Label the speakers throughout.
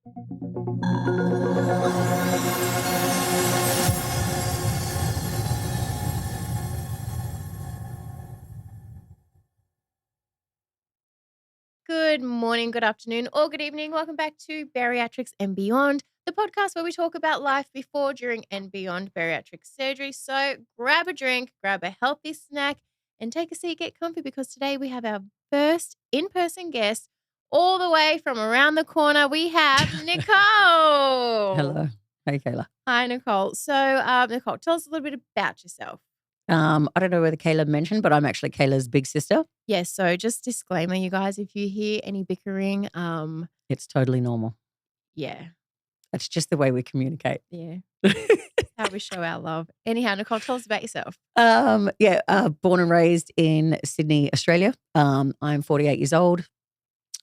Speaker 1: Good morning, good afternoon, or good evening. Welcome back to Bariatrics and Beyond, the podcast where we talk about life before, during, and beyond bariatric surgery. So grab a drink, grab a healthy snack, and take a seat, get comfy, because today we have our first in-person guest all the way from around the corner. We have Nicole.
Speaker 2: Hello. Hey, Kayla.
Speaker 1: Hi, Nicole. So, Nicole, tell us a little bit about yourself.
Speaker 2: I don't know whether Kayla mentioned, but I'm actually Kayla's big sister.
Speaker 1: Yes, so just disclaimer, you guys, if you hear any bickering,
Speaker 2: It's totally normal.
Speaker 1: yeah.
Speaker 2: That's just the way we communicate.
Speaker 1: Yeah. How we show our love. Anyhow, Nicole, tell us about yourself.
Speaker 2: Born and raised in Sydney, Australia. I'm 48 years old.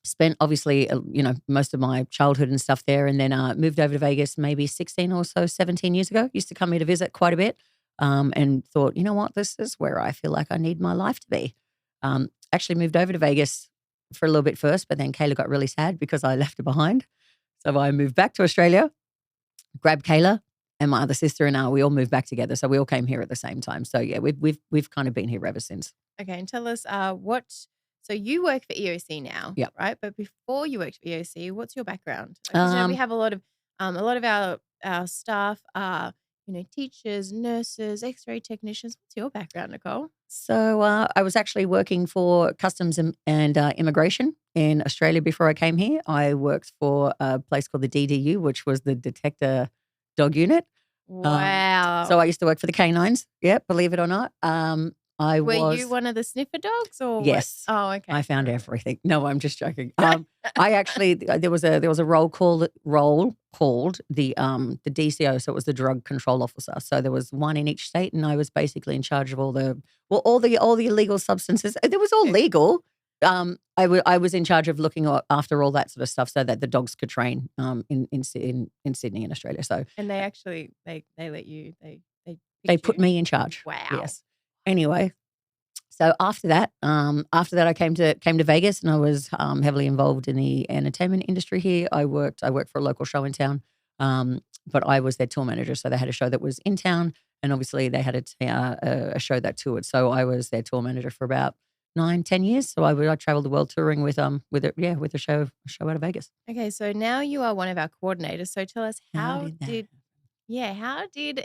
Speaker 2: Spent obviously, most of my childhood and stuff there, and then moved over to Vegas maybe 16 or so, 17 years ago. Used to come here to visit quite a bit, and thought, you know what, this is where I feel like I need my life to be. Actually moved over to Vegas for a little bit first, but then Kayla got really sad because I left her behind. So I moved back to Australia, grabbed Kayla and my other sister, and we all moved back together. So we all came here at the same time. So yeah, we've kind of been here ever since.
Speaker 1: Okay, and tell us so you work for EOC now,
Speaker 2: Yep.
Speaker 1: right? But before you worked for EOC, what's your background? Because we have a lot of our staff are, teachers, nurses, X-ray technicians. What's your background, Nicole?
Speaker 2: So I was actually working for customs and immigration in Australia before I came here. I worked for a place called the DDU, which was the Detector Dog Unit.
Speaker 1: Wow.
Speaker 2: So I used to work for the canines. Yeah, believe it or not.
Speaker 1: Were you one of the sniffer dogs, or
Speaker 2: yes?
Speaker 1: What? Oh, okay.
Speaker 2: I found everything. No, I'm just joking. I actually there was a role called the DCO, so it was the Drug Control Officer. So there was one in each state, and I was basically in charge of all the illegal substances. It was all legal. I was in charge of looking after all that sort of stuff, so that the dogs could train in Sydney in Australia. So
Speaker 1: and they actually they let you
Speaker 2: they put me in charge.
Speaker 1: Wow.
Speaker 2: Yes. Anyway, so after that I came to Vegas, and I was heavily involved in the entertainment industry here. I worked for a local show in town, but I was their tour manager. So they had a show that was in town, and obviously they had a show that toured. So I was their tour manager for about 9-10 years. So I traveled the world touring with a show out of Vegas.
Speaker 1: Okay, so now you are one of our coordinators. So tell us how did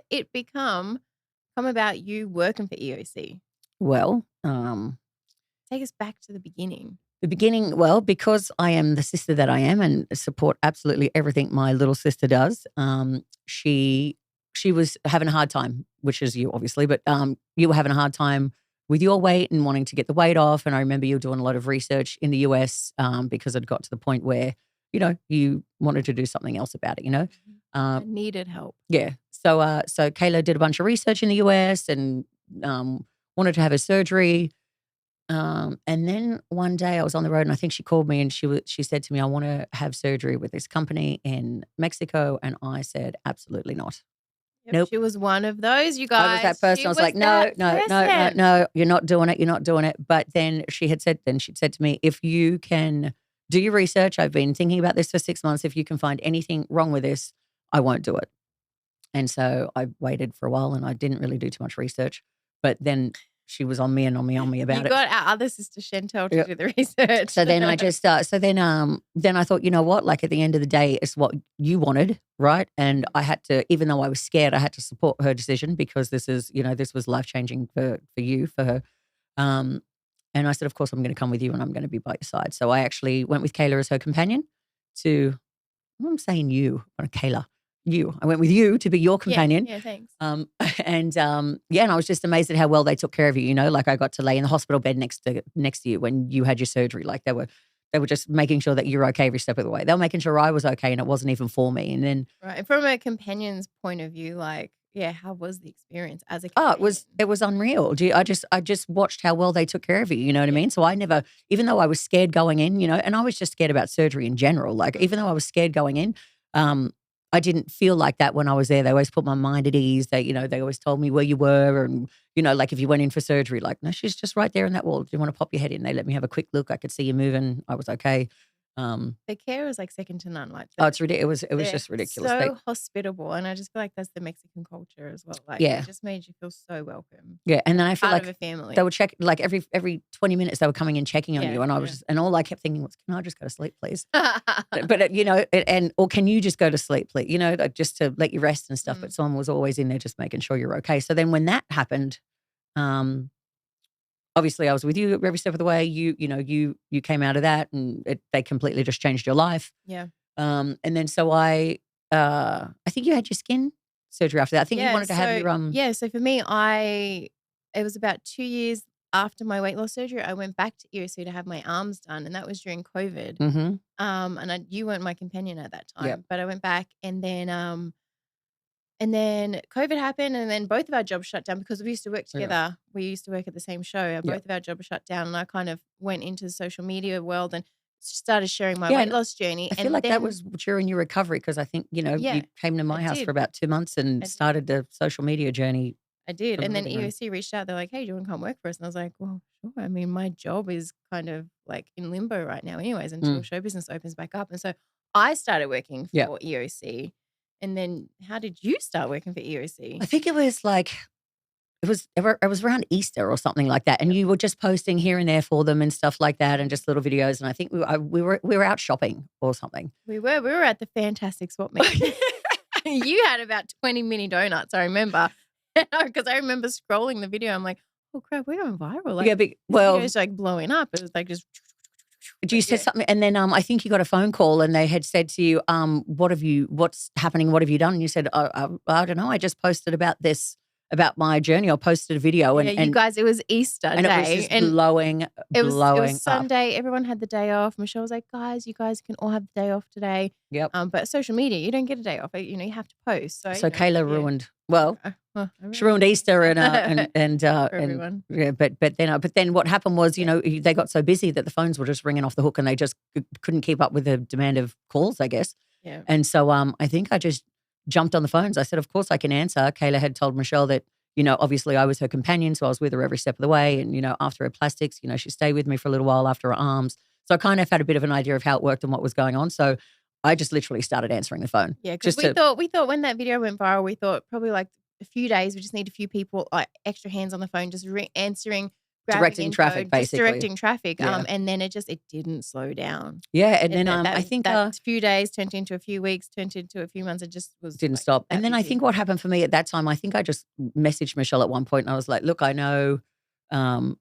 Speaker 1: it come about you working for EOC?
Speaker 2: Well,
Speaker 1: take us back to the beginning.
Speaker 2: The beginning, well, because I am the sister that I am and support absolutely everything my little sister does. She was having a hard time, which is you obviously, but you were having a hard time with your weight and wanting to get the weight off. And I remember you were doing a lot of research in the US because it got to the point where, you wanted to do something else about it,
Speaker 1: I needed help.
Speaker 2: Yeah. So Kayla did a bunch of research in the US and wanted to have a surgery. And then one day I was on the road, and I think she called me, and she said to me, I want to have surgery with this company in Mexico. And I said, absolutely not.
Speaker 1: Yep,
Speaker 2: nope.
Speaker 1: She was one of those, you guys.
Speaker 2: I was that person. I was like, no, you're not doing it. You're not doing it. But then she'd said to me, if you can do your research, I've been thinking about this for 6 months. If you can find anything wrong with this, I won't do it. And so I waited for a while, and I didn't really do too much research. But then she was on me about it.
Speaker 1: You got our other sister Chantel to do the research.
Speaker 2: So then I just, then I thought, you know what? Like at the end of the day, it's what you wanted, right? And I had to, even though I was scared, I had to support her decision because this was life changing for her. And I said, of course, I'm going to come with you, and I'm going to be by your side. So I actually went with Kayla as her companion I'm saying you, but Kayla. I went with you to be your companion.
Speaker 1: Yeah, thanks.
Speaker 2: And I was just amazed at how well they took care of you. Like I got to lay in the hospital bed next to you when you had your surgery. Like they were just making sure that you're okay every step of the way. They were making sure I was okay, and it wasn't even for me. And then
Speaker 1: right, from a companion's point of view, how was the experience as a companion?
Speaker 2: It was unreal. I just watched how well they took care of you. You know what I mean? So I never, even though I was scared going in, and I was just scared about surgery in general. Like even though I was scared going in, I didn't feel like that when I was there. They always put my mind at ease. They always told me where you were, and like if you went in for surgery, like no, she's just right there in that wall. Do you want to pop your head in? They let me have a quick look. I could see you moving. I was okay.
Speaker 1: The care was like second to none. Like,
Speaker 2: Oh, it's ridiculous. It was
Speaker 1: they're
Speaker 2: just ridiculous.
Speaker 1: so hospitable, and I just feel like that's the Mexican culture as well. Like,
Speaker 2: Yeah.
Speaker 1: it just made you feel so welcome.
Speaker 2: Yeah, and then I feel
Speaker 1: Part
Speaker 2: like
Speaker 1: of a family.
Speaker 2: they would check like every 20 minutes they were coming and checking on
Speaker 1: Yeah,
Speaker 2: you, and I was
Speaker 1: yeah.
Speaker 2: just, and all I kept thinking was, can I just go to sleep, please? But you know, or can you just go to sleep, please? You know, like just to let you rest and stuff. But someone was always in there just making sure you're okay. So then when that happened, obviously I was with you every step of the way. You came out of that, and they completely just changed your life.
Speaker 1: Yeah.
Speaker 2: And then so I think you had your skin surgery after that. I think you wanted to have your
Speaker 1: Yeah, so for me, it was about 2 years after my weight loss surgery, I went back to EOC to have my arms done, and that was during COVID.
Speaker 2: Mhm.
Speaker 1: And you weren't my companion at that time,
Speaker 2: Yep.
Speaker 1: but I went back, and then COVID happened, and then both of our jobs shut down because we used to work
Speaker 2: Yeah.
Speaker 1: together. We used to work at the same show. Both
Speaker 2: Yep.
Speaker 1: of our jobs shut down, and I kind of went into the social media world and started sharing my
Speaker 2: Yeah,
Speaker 1: weight
Speaker 2: and
Speaker 1: loss journey.
Speaker 2: I feel
Speaker 1: And
Speaker 2: like that
Speaker 1: then
Speaker 2: was during your recovery because I think, you
Speaker 1: Yeah,
Speaker 2: came to my
Speaker 1: I
Speaker 2: house for
Speaker 1: did.
Speaker 2: about 2 months and
Speaker 1: I did.
Speaker 2: started the social media journey
Speaker 1: I did.
Speaker 2: from
Speaker 1: And
Speaker 2: the
Speaker 1: then
Speaker 2: living room.
Speaker 1: EOC reached out. They're like, hey, do you want to come work for us? And I was like, well, sure. I mean, my job is kind of like in limbo right now anyways until show business opens back up. And so I started working for
Speaker 2: Yep.
Speaker 1: EOC. And then how did you start working for EOC?
Speaker 2: I think it was like it was around Easter or something like that, and you were just posting here and there for them and stuff like that, and just little videos. And I think we were out shopping or something.
Speaker 1: We were at the Fantastic Swap Meet. You had about 20 mini donuts, I remember. Because I remember scrolling the video. I'm like, oh crap, we're going viral. Like,
Speaker 2: Yeah, but,
Speaker 1: this
Speaker 2: well,
Speaker 1: video's like blowing up. It was like just.
Speaker 2: you said something, and then I think you got a phone call, and they had said to you, what's happening? What have you done? And you said, I don't know. I just posted about this, about my journey. I posted a video,
Speaker 1: Yeah, you guys, it was Easter
Speaker 2: and
Speaker 1: day.
Speaker 2: it was just blowing
Speaker 1: It was
Speaker 2: up.
Speaker 1: Sunday. Everyone had the day off. Michelle was like, guys, you guys can all have the day off today.
Speaker 2: Yep.
Speaker 1: But social media, you don't get a day off. You have to post. So
Speaker 2: Kayla ruined. Well,
Speaker 1: I
Speaker 2: she ruined Easter and
Speaker 1: for everyone.
Speaker 2: yeah, but then what happened was, they got so busy that the phones were just ringing off the hook, and they just couldn't keep up with the demand of calls, I guess.
Speaker 1: Yeah.
Speaker 2: And so I think I just jumped on the phones. I said, of course I can answer. Kayla had told Michelle that, obviously I was her companion, so I was with her every step of the way. And, after her plastics, she stayed with me for a little while after her arms. So I kind of had a bit of an idea of how it worked and what was going on. So I just literally started answering the phone.
Speaker 1: Yeah, because we thought when that video went viral, we thought probably like a few days, we just need a few people, like extra hands on the phone, just answering,
Speaker 2: directing traffic, basically.
Speaker 1: Directing traffic.
Speaker 2: Yeah.
Speaker 1: And then it didn't slow down.
Speaker 2: Yeah, and then I think
Speaker 1: that few days turned into a few weeks, turned into a few months. It just
Speaker 2: didn't stop. And then I think what happened for me at that time, I think I just messaged Michelle at one point, and I was like, look, I know all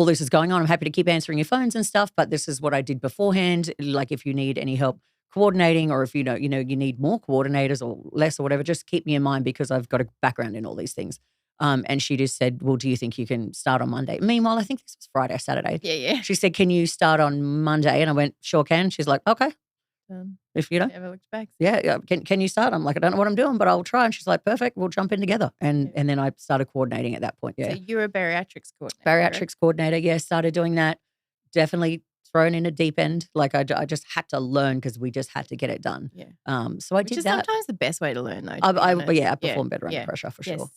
Speaker 2: this is going on. I'm happy to keep answering your phones and stuff, but this is what I did beforehand. Like, if you need any help coordinating, or if you need more coordinators or less or whatever, just keep me in mind, because I've got a background in all these things. And she just said, well, do you think you can start on Monday? Meanwhile, I think this was Friday or Saturday.
Speaker 1: Yeah.
Speaker 2: She said, can you start on Monday? And I went, sure can. She's like, okay. If you don't.
Speaker 1: Never looked back.
Speaker 2: Yeah. Can you start? I'm like, I don't know what I'm doing, but I'll try. And she's like, perfect. We'll jump in together. And then I started coordinating at that point. Yeah.
Speaker 1: So you're a bariatrics coordinator.
Speaker 2: Bariatrics coordinator. Yeah. Started doing that. Definitely thrown in a deep end. Like I just had to learn, because we just had to get it done.
Speaker 1: Yeah.
Speaker 2: So I
Speaker 1: Which
Speaker 2: did
Speaker 1: is
Speaker 2: that.
Speaker 1: sometimes the best way to learn, though.
Speaker 2: I perform better under pressure for sure.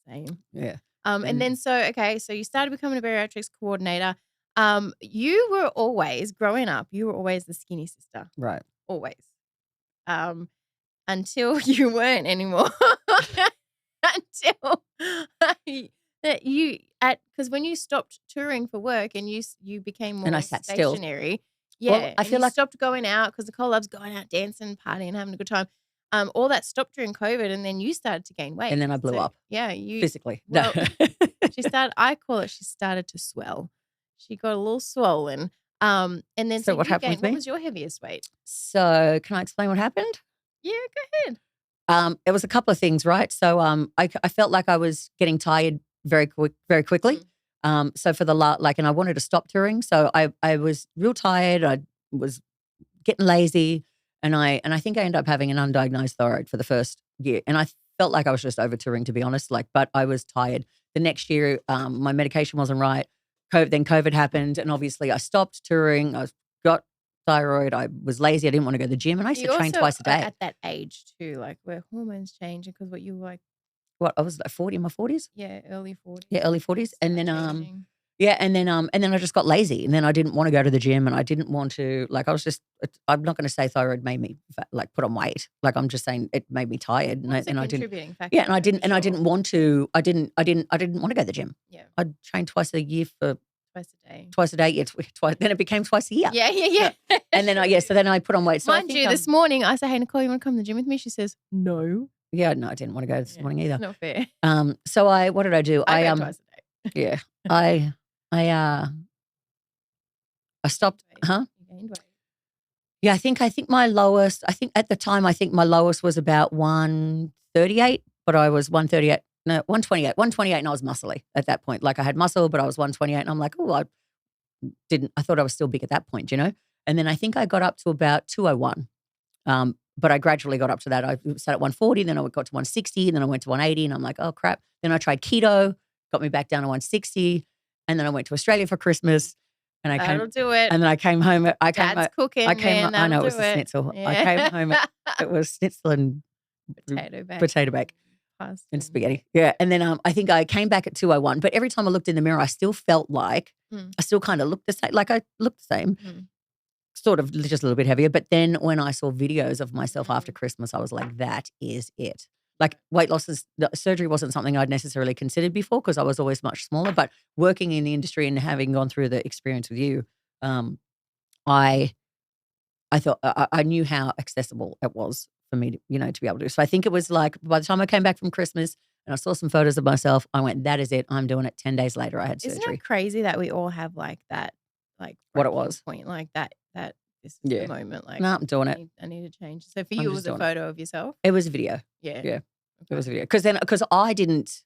Speaker 1: Same.
Speaker 2: Yeah.
Speaker 1: And then so you started becoming a bariatrics coordinator. You were always, growing up, the skinny sister.
Speaker 2: Right.
Speaker 1: Always. Until you weren't anymore. Until because when you stopped touring for work and you became more
Speaker 2: and I sat
Speaker 1: stationary.
Speaker 2: Still.
Speaker 1: Yeah.
Speaker 2: Well, I feel like
Speaker 1: stopped going out, because Nicole loves going out, dancing, partying, having a good time. All that stopped during COVID, and then you started to gain weight.
Speaker 2: And then I blew up.
Speaker 1: Yeah, you
Speaker 2: physically.
Speaker 1: Well, she started to swell. She got a little swollen. And then
Speaker 2: so what happened with me?
Speaker 1: What was your heaviest weight?
Speaker 2: So can I explain what happened?
Speaker 1: Yeah, go ahead.
Speaker 2: It was a couple of things, right? So I felt like I was getting tired very quickly. So for and I wanted to stop touring. So I was real tired. I was getting lazy. And I think I ended up having an undiagnosed thyroid for the first year. And I felt like I was just over touring, to be honest. But I was tired. The next year, my medication wasn't right. Then COVID happened, and obviously I stopped touring. I got thyroid. I was lazy. I didn't want to go to the gym, and I used to train twice a day.
Speaker 1: At that age too, like where hormones change, because what you were like.
Speaker 2: What, I was like 40 in my 40s?
Speaker 1: Yeah, early 40s.
Speaker 2: Yeah, early 40s. And then Yeah, and then I just got lazy, and then I didn't want to go to the gym, and I didn't want to like I was just I'm not going to say thyroid made me like put on weight. Like I'm just saying it made me tired,
Speaker 1: Well, it's a
Speaker 2: and I didn't.
Speaker 1: contributing factor.
Speaker 2: Yeah, and I didn't
Speaker 1: for sure.
Speaker 2: want to. I didn't want to go to the gym.
Speaker 1: Yeah.
Speaker 2: I'd train twice a year for
Speaker 1: Twice a day.
Speaker 2: twice a day. Yeah, twice. Then it became twice a year.
Speaker 1: Yeah.
Speaker 2: And then so then I put on weight. So
Speaker 1: Mind you, this morning I said, "Hey Nicole, you want to come to the gym with me?" She says, "No."
Speaker 2: Yeah, no, I didn't want to go this morning either.
Speaker 1: It's not fair.
Speaker 2: So what did I do?
Speaker 1: I go twice a day.
Speaker 2: Yeah, I stopped. Huh?
Speaker 1: You gained weight.
Speaker 2: Yeah, I think my lowest. I think at the time, my lowest was about 138, but I was 138. No, 128. 128, and I was muscly at that point. Like I had muscle, but I was 128, and I'm like, oh, I thought I was still big at that point, you know. And then I think I got up to about 201. But I gradually got up to that. I started at 140, then I got to 160, and then I went to 180, and I'm like, oh crap. Then I tried keto, got me back down to 160, and then I went to Australia for Christmas, and
Speaker 1: That'll do it.
Speaker 2: And then I came home.
Speaker 1: Dad's cooking.
Speaker 2: I know it was the schnitzel.
Speaker 1: Yeah.
Speaker 2: I came home. It was schnitzel and potato bake.
Speaker 1: Pasta.
Speaker 2: And spaghetti. Yeah. And then I think I came back at 201. But every time I looked in the mirror, I still felt like I still kind of looked the same. Like I looked the same. Sort of just a little bit heavier. But then when I saw videos of myself after Christmas, I was like, that is it. Like weight loss surgery wasn't something I'd necessarily considered before because I was always much smaller. But working in the industry and having gone through the experience with you, I thought I knew how accessible it was for me to, to be able to do. So I think it was like by the time I came back from Christmas and I saw some photos of myself, I went, that is it. I'm doing it. 10 days later, I had surgery.
Speaker 1: Isn't it crazy that we all have like that, like
Speaker 2: what it was
Speaker 1: point, like that this is the moment. Like,
Speaker 2: no, I'm doing it.
Speaker 1: I need to change. So for you, it was a photo of yourself?
Speaker 2: It was a video.
Speaker 1: Yeah.
Speaker 2: Okay. It was a video. Because I didn't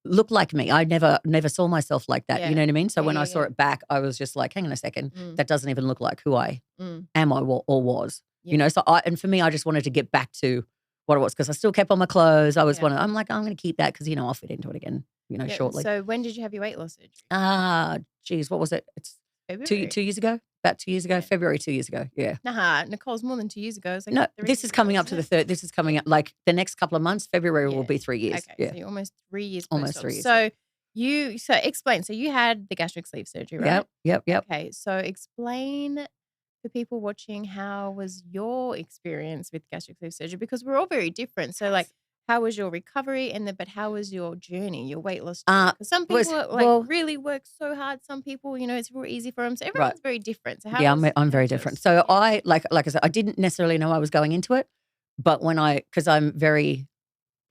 Speaker 2: look like me. I never saw myself like that. You know what I mean? So when I saw it back, I was just like, hang on a second, that doesn't even look like who I am or was. So and for me, I just wanted to get back to what it was because I still kept on my clothes. I'm like, I'm going to keep that because, I'll fit into it again, shortly.
Speaker 1: So when did you have your weight loss surgery?
Speaker 2: Geez, what was it? It's
Speaker 1: February.
Speaker 2: 2 years ago? About 2 years ago? February 2 years ago, yeah.
Speaker 1: Nah, Nicole's more than 2 years ago.
Speaker 2: No, this is coming up to the third. This is coming up like the next couple of months. February will be 3 years.
Speaker 1: Okay, so you're almost 3 years.
Speaker 2: Almost 3 years.
Speaker 1: So explain. So you had the gastric sleeve surgery, right?
Speaker 2: Yep.
Speaker 1: Okay, so explain for people watching, how was your experience with gastric sleeve surgery? Because we're all very different. So like, how was your recovery but how was your journey, your weight loss journey? Because some people really work so hard. Some people, it's real easy for them. So everyone's very different. So
Speaker 2: I'm very different. So I, like I said, I didn't necessarily know I was going into it, but because I'm very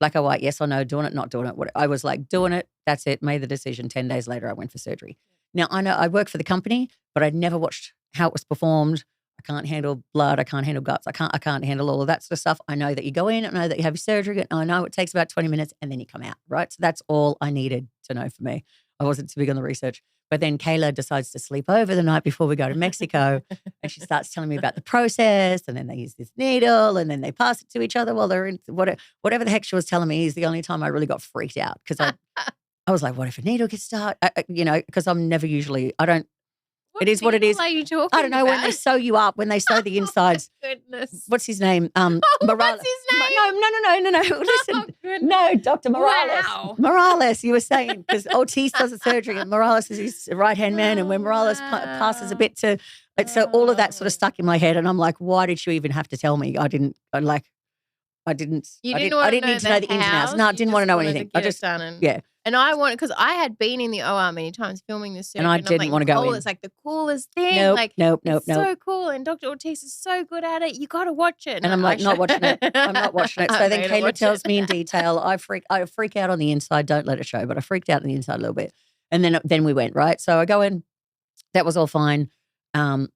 Speaker 2: black or white, yes or no, doing it, not doing it. I was like, doing it, that's it, made the decision. 10 days later, I went for surgery. Now, I know I work for the company, but I'd never watched how it was performed. I can't handle blood. I can't handle guts. I can't handle all of that sort of stuff. I know that you go in. I know that you have your surgery. And I know it takes about 20 minutes and then you come out, right? So that's all I needed to know for me. I wasn't too big on the research. But then Kayla decides to sleep over the night before we go to Mexico. And she starts telling me about the process. And then they use this needle and then they pass it to each other while they're in whatever the heck she was telling me is the only time I really got freaked out. Because I was like, what if a needle gets stuck? Because I'm never usually, I don't. It is what it is.
Speaker 1: Are you talking
Speaker 2: I don't know
Speaker 1: about?
Speaker 2: when they sew you up, when they sew the insides.
Speaker 1: Goodness.
Speaker 2: What's his name?
Speaker 1: What's his name?
Speaker 2: No. Listen, no, Dr. Morales.
Speaker 1: Wow.
Speaker 2: Morales, you were saying, because Ortiz does the surgery and Morales is his right-hand man. And when Morales passes a bit to, so all of that sort of stuck in my head. And I'm like, why did you even have to tell me? I didn't need to know the ins and outs. No, I didn't want to know anything. And
Speaker 1: I wanted, because I had been in the OR many times filming this surgery.
Speaker 2: And I didn't want to go in.
Speaker 1: It's like the coolest thing.
Speaker 2: Nope.
Speaker 1: So cool. And Dr. Ortiz is so good at it. You got to watch it.
Speaker 2: And I'm like, not watching it. I'm not watching it. So then Kayla tells me in detail. I freak out on the inside. Don't let it show. But I freaked out on the inside a little bit. And then we went, right? So I go in. That was all fine. Getting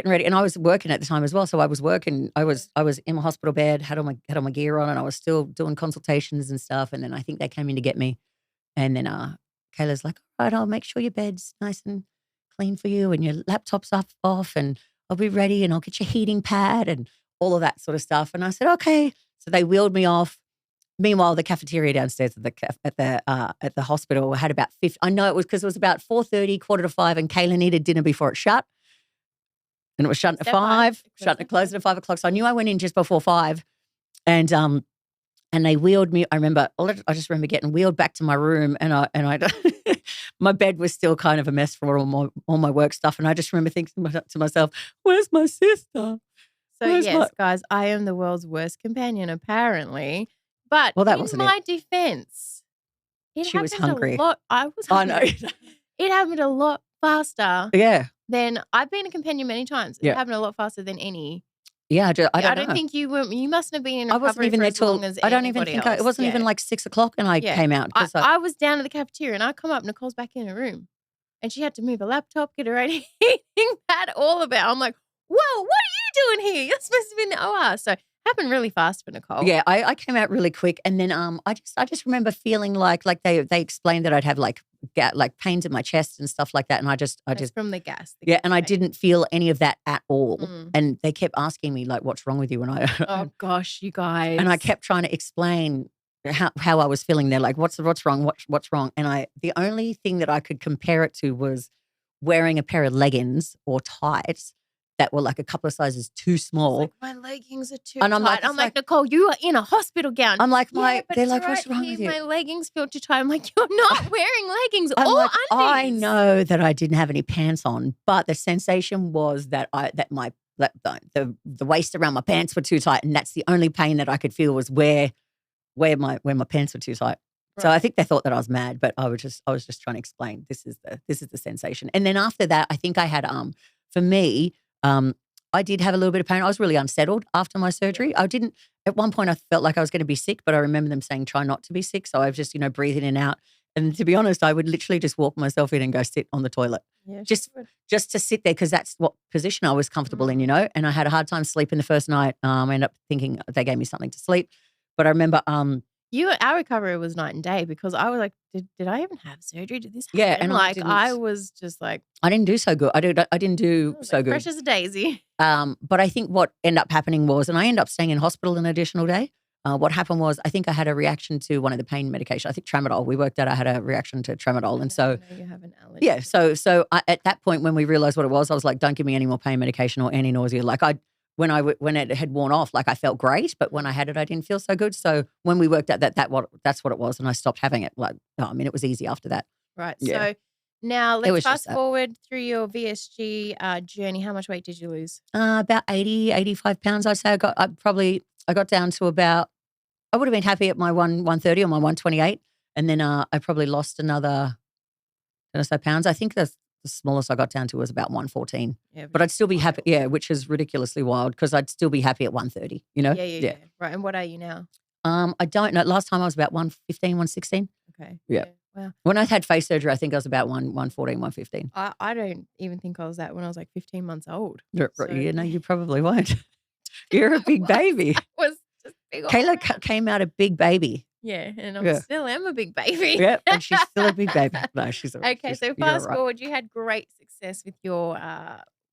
Speaker 2: ready. And I was working at the time as well. So I was working. I was in my hospital bed, had all my gear on, and I was still doing consultations and stuff. And then I think they came in to get me. And then Kayla's like, all right, I'll make sure your bed's nice and clean for you and your laptop's off and I'll be ready and I'll get your heating pad and all of that sort of stuff. And I said, okay. So they wheeled me off. Meanwhile, the cafeteria downstairs at the hospital had about 50. I know it was because it was about 4:30, 4:45, and Kayla needed dinner before it shut. And it was shut at 5, closed at 5 o'clock. So I knew I went in just before 5. And they wheeled me. I just remember getting wheeled back to my room, and I my bed was still kind of a mess for all my work stuff. And I just remember thinking to myself, where's my sister?
Speaker 1: So yes, guys, I am the world's worst companion, apparently. But
Speaker 2: Well, that
Speaker 1: in
Speaker 2: wasn't
Speaker 1: my defense,
Speaker 2: She was hungry.
Speaker 1: a lot. I was
Speaker 2: I know.
Speaker 1: hungry. It happened a lot faster
Speaker 2: Yeah.
Speaker 1: than I've been a companion many times. It
Speaker 2: Yeah.
Speaker 1: happened a lot faster than any.
Speaker 2: Yeah, I don't know.
Speaker 1: think you were. You mustn't have been in
Speaker 2: I wasn't
Speaker 1: recovery
Speaker 2: even
Speaker 1: for
Speaker 2: there
Speaker 1: as long
Speaker 2: till
Speaker 1: as
Speaker 2: I don't even
Speaker 1: anybody
Speaker 2: think
Speaker 1: else.
Speaker 2: it wasn't even like 6 o'clock, and I came out.
Speaker 1: I was down at the cafeteria, and I come up. Nicole's back in her room, and she had to move a laptop, get her own heating pad, all of it. I'm like, whoa, what are you doing here? You're supposed to be in the OR. So it happened really fast for Nicole.
Speaker 2: Yeah, I came out really quick, and then I just remember feeling like they explained that I'd have like pains in my chest and stuff like that, and I just
Speaker 1: from the gas.
Speaker 2: And I didn't feel any of that at all. And they kept asking me like, "What's wrong with you?" And I
Speaker 1: oh gosh, you guys.
Speaker 2: And I kept trying to explain how I was feeling. They're like, "What's wrong? What's wrong?" And the only thing that I could compare it to was wearing a pair of leggings or tights that were like a couple of sizes too small.
Speaker 1: Like, my leggings are too
Speaker 2: and I'm
Speaker 1: tight. I'm like, Nicole, you are in a hospital gown.
Speaker 2: I'm like,
Speaker 1: they're
Speaker 2: like, what's wrong with you?
Speaker 1: My leggings feel too tight. I'm like, you're not wearing leggings or
Speaker 2: like,
Speaker 1: undies.
Speaker 2: I know that I didn't have any pants on, but the sensation was that the waist around my pants were too tight, and that's the only pain that I could feel was where my pants were too tight. Right. So I think they thought that I was mad, but I was just trying to explain this is the sensation. And then after that, I think I had for me. I did have a little bit of pain. I was really unsettled after my surgery. At one point I felt like I was going to be sick, but I remember them saying, try not to be sick. So I was just, breathe in and out. And to be honest, I would literally just walk myself in and go sit on the toilet. Yeah, just to sit there, because that's what position I was comfortable in, And I had a hard time sleeping the first night. I ended up thinking they gave me something to sleep. But I remember
Speaker 1: our recovery was night and day, because I was like, did I even have surgery? Did this happen?
Speaker 2: Yeah, and
Speaker 1: I was just like,
Speaker 2: I didn't do so good. I didn't do so good.
Speaker 1: Fresh as a daisy.
Speaker 2: But I think what ended up happening was, and I ended up staying in hospital an additional day. What happened was, I think I had a reaction to one of the pain medication. I think tramadol. We worked out I had a reaction to tramadol, and so
Speaker 1: you have an allergy.
Speaker 2: Yeah, so at that point when we realized what it was, I was like, don't give me any more pain medication or any nausea. Like when it had worn off, like I felt great, but when I had it, I didn't feel so good. So when we worked out that's what it was, and I stopped having it. Like, it was easy after that.
Speaker 1: Right. Yeah. So now let's fast forward through your VSG journey. How much weight did you lose?
Speaker 2: About 80, 85 pounds. I'd say I got down to about. I would have been happy at my 130 or my 128, and then I probably lost another. Did I say pounds? I think the smallest I got down to was about 114. Yeah, but I'd still be happy. Yeah, which is ridiculously wild, because I'd still be happy at 130.
Speaker 1: Yeah. Right. And what are you now?
Speaker 2: I don't know. Last time I was about 115, 116.
Speaker 1: Okay.
Speaker 2: Yeah.
Speaker 1: Wow.
Speaker 2: When I had face surgery, I think I was about 114, 115.
Speaker 1: I don't even think I was that when I was like 15 months old.
Speaker 2: So. No, you probably won't. You're a big baby.
Speaker 1: I was just big.
Speaker 2: Kayla came out a big baby.
Speaker 1: Yeah, and I still am a big baby.
Speaker 2: Yeah, and she's still a big baby. No, she's
Speaker 1: okay. So fast forward, you had great success with your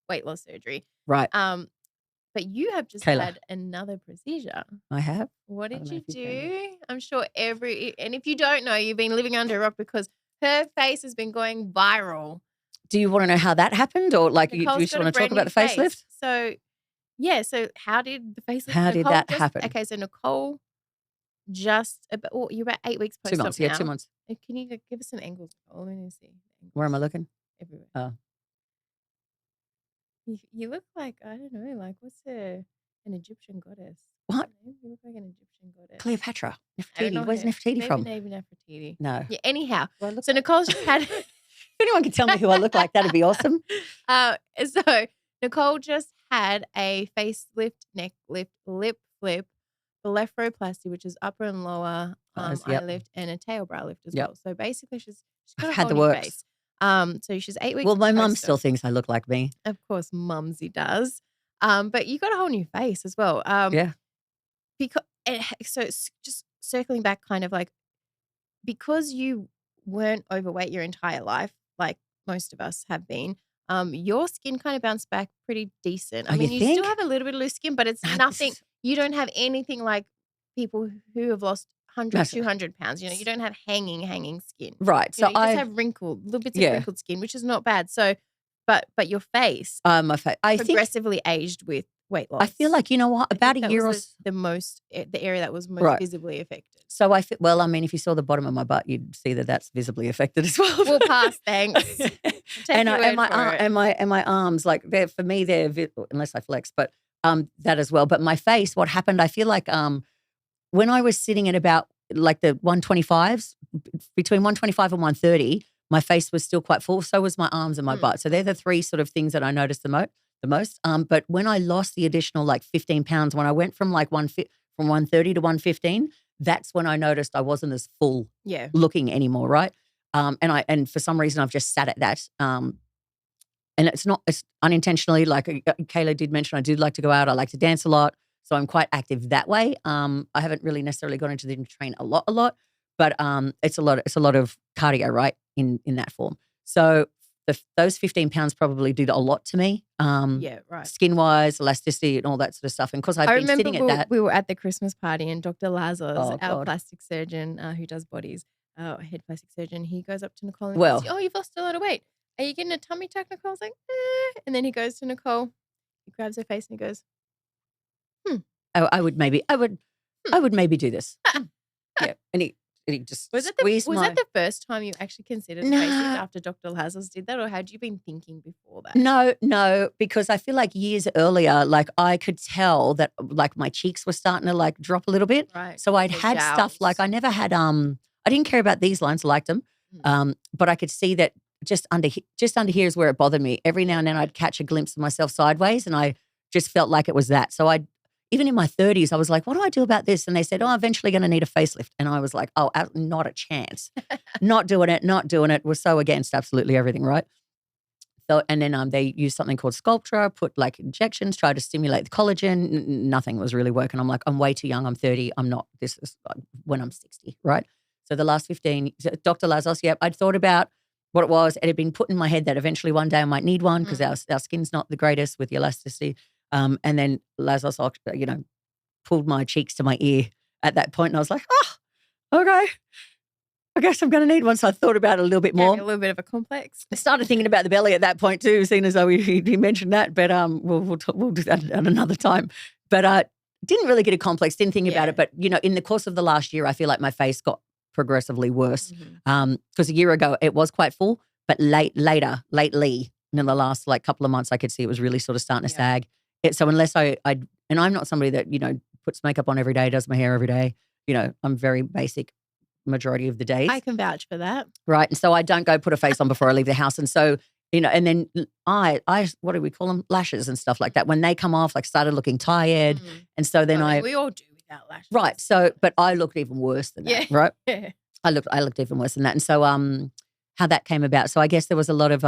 Speaker 1: weight loss surgery,
Speaker 2: right?
Speaker 1: But you have just had another procedure.
Speaker 2: I have.
Speaker 1: What did you do? I'm sure and if you don't know, you've been living under a rock, because her face has been going viral.
Speaker 2: Do you want to know how that happened, or like you just want to talk about the facelift?
Speaker 1: So, yeah. So how did the facelift?
Speaker 2: How did that happen?
Speaker 1: Okay, so Nicole. You're about 8 weeks post-op
Speaker 2: 2 months,
Speaker 1: now.
Speaker 2: 2 months.
Speaker 1: Can you give us some angles? Let me see.
Speaker 2: Where am I looking?
Speaker 1: Everywhere.
Speaker 2: Oh.
Speaker 1: You look like, I don't know, like an Egyptian goddess.
Speaker 2: What?
Speaker 1: You look like an Egyptian goddess.
Speaker 2: Cleopatra. Nefertiti. Where's Nefertiti from?
Speaker 1: Maybe Nefertiti.
Speaker 2: No.
Speaker 1: Yeah, anyhow. So Nicole's just had...
Speaker 2: If anyone could tell me who I look like, that'd be awesome.
Speaker 1: So Nicole just had a facelift, neck lift, lip flip, blepharoplasty, which is upper and lower eye lift, and a tail brow lift as well. So basically, she's got a whole new face. So she's 8 weeks.
Speaker 2: Well, my mum still thinks I look like me.
Speaker 1: Of course, mumsy does. But you got a whole new face as well.
Speaker 2: Yeah.
Speaker 1: So it's just circling back, kind of like, because you weren't overweight your entire life, like most of us have been. Your skin kind of bounced back pretty decent. I mean, you still have a little bit of loose skin, but it's nothing. You don't have anything like people who have lost 100, 200 pounds. You don't have hanging skin.
Speaker 2: Right. So
Speaker 1: you just have little bits of wrinkled skin, which is not bad. So, but your face,
Speaker 2: my face, I
Speaker 1: progressively aged with weight loss.
Speaker 2: I feel like, you know what, about a
Speaker 1: that
Speaker 2: year or
Speaker 1: was the area that was most
Speaker 2: Right.
Speaker 1: visibly affected.
Speaker 2: so I feel, well, I mean, if you saw the bottom of my butt, you'd see that that's visibly affected as well.
Speaker 1: We'll pass, thanks.
Speaker 2: and my arms, like for me, unless I flex, but that as well. But my face, what happened? I feel like when I was sitting at about like the 125s, between 125 and 130, my face was still quite full. So was my arms and my butt. So they're the three sort of things that I noticed the most. But when I lost the additional like 15 pounds, when I went from like from 130 to 115, that's when I noticed I wasn't as full looking anymore, right? And for some reason I've just sat at that. And it's unintentionally, like Kayla did mention, I do like to go out. I like to dance a lot. So I'm quite active that way. I haven't really necessarily gone into the gym to train a lot, but it's a lot of cardio, right, in that form. So those 15 pounds probably did a lot to me.
Speaker 1: Right.
Speaker 2: Skin-wise, elasticity and all that sort of stuff. And because I've been sitting at that.
Speaker 1: We were at the Christmas party and Dr. Lazarus, our plastic surgeon who does bodies, our head plastic surgeon, he goes up to Nicole and goes, "Oh, you've lost a lot of weight. Are you getting a tummy tuck?" Nicole's like, "Eh." And then he goes to Nicole, he grabs her face and he goes,
Speaker 2: I would maybe do this. Yeah. And he just squeezed
Speaker 1: Was that the first time you actually considered facelift after Dr. Lazarus did that, or had you been thinking before that?
Speaker 2: No, because I feel like years earlier, like I could tell that like my cheeks were starting to like drop a little bit.
Speaker 1: Right.
Speaker 2: So I'd had stuff like I never had I didn't care about these lines, I liked them. But I could see that just under here is where it bothered me. Every now and then I'd catch a glimpse of myself sideways and I just felt like it was that. So even in my 30s, I was like, what do I do about this? And they said, eventually going to need a facelift. And I was like, not a chance. Not doing it. Was so against absolutely everything, right? So, and then they used something called Sculptra, put like injections, tried to stimulate the collagen. Nothing was really working. I'm like, I'm way too young. I'm 30. I'm not. This is when I'm 60, right? So the last 15, Dr. Lazarus, I'd thought about what it was. It had been put in my head that eventually one day I might need one because our skin's not the greatest with the elasticity. And then Lazarus, pulled my cheeks to my ear at that point, and I was like, okay, I guess I'm going to need one. So I thought about it a little bit more.
Speaker 1: A little bit of a complex.
Speaker 2: I started thinking about the belly at that point too, seeing as though he mentioned that. But we'll do that at another time. But didn't really get a complex. Didn't think about it. But in the course of the last year, I feel like my face got progressively worse. Because a year ago it was quite full, but lately, in the last like couple of months, I could see it was really sort of starting to sag. So unless and I'm not somebody that, puts makeup on every day, does my hair every day, I'm very basic majority of the days.
Speaker 1: I can vouch for that.
Speaker 2: Right. And so I don't go put a face on before I leave the house. And so, and then I what do we call them? Lashes and stuff like that. When they come off, like started looking tired. And so then
Speaker 1: we all do without lashes.
Speaker 2: Right. So, but I looked even worse than that, right?
Speaker 1: Yeah.
Speaker 2: I looked even worse than that. And so how that came about. So I guess there was a lot of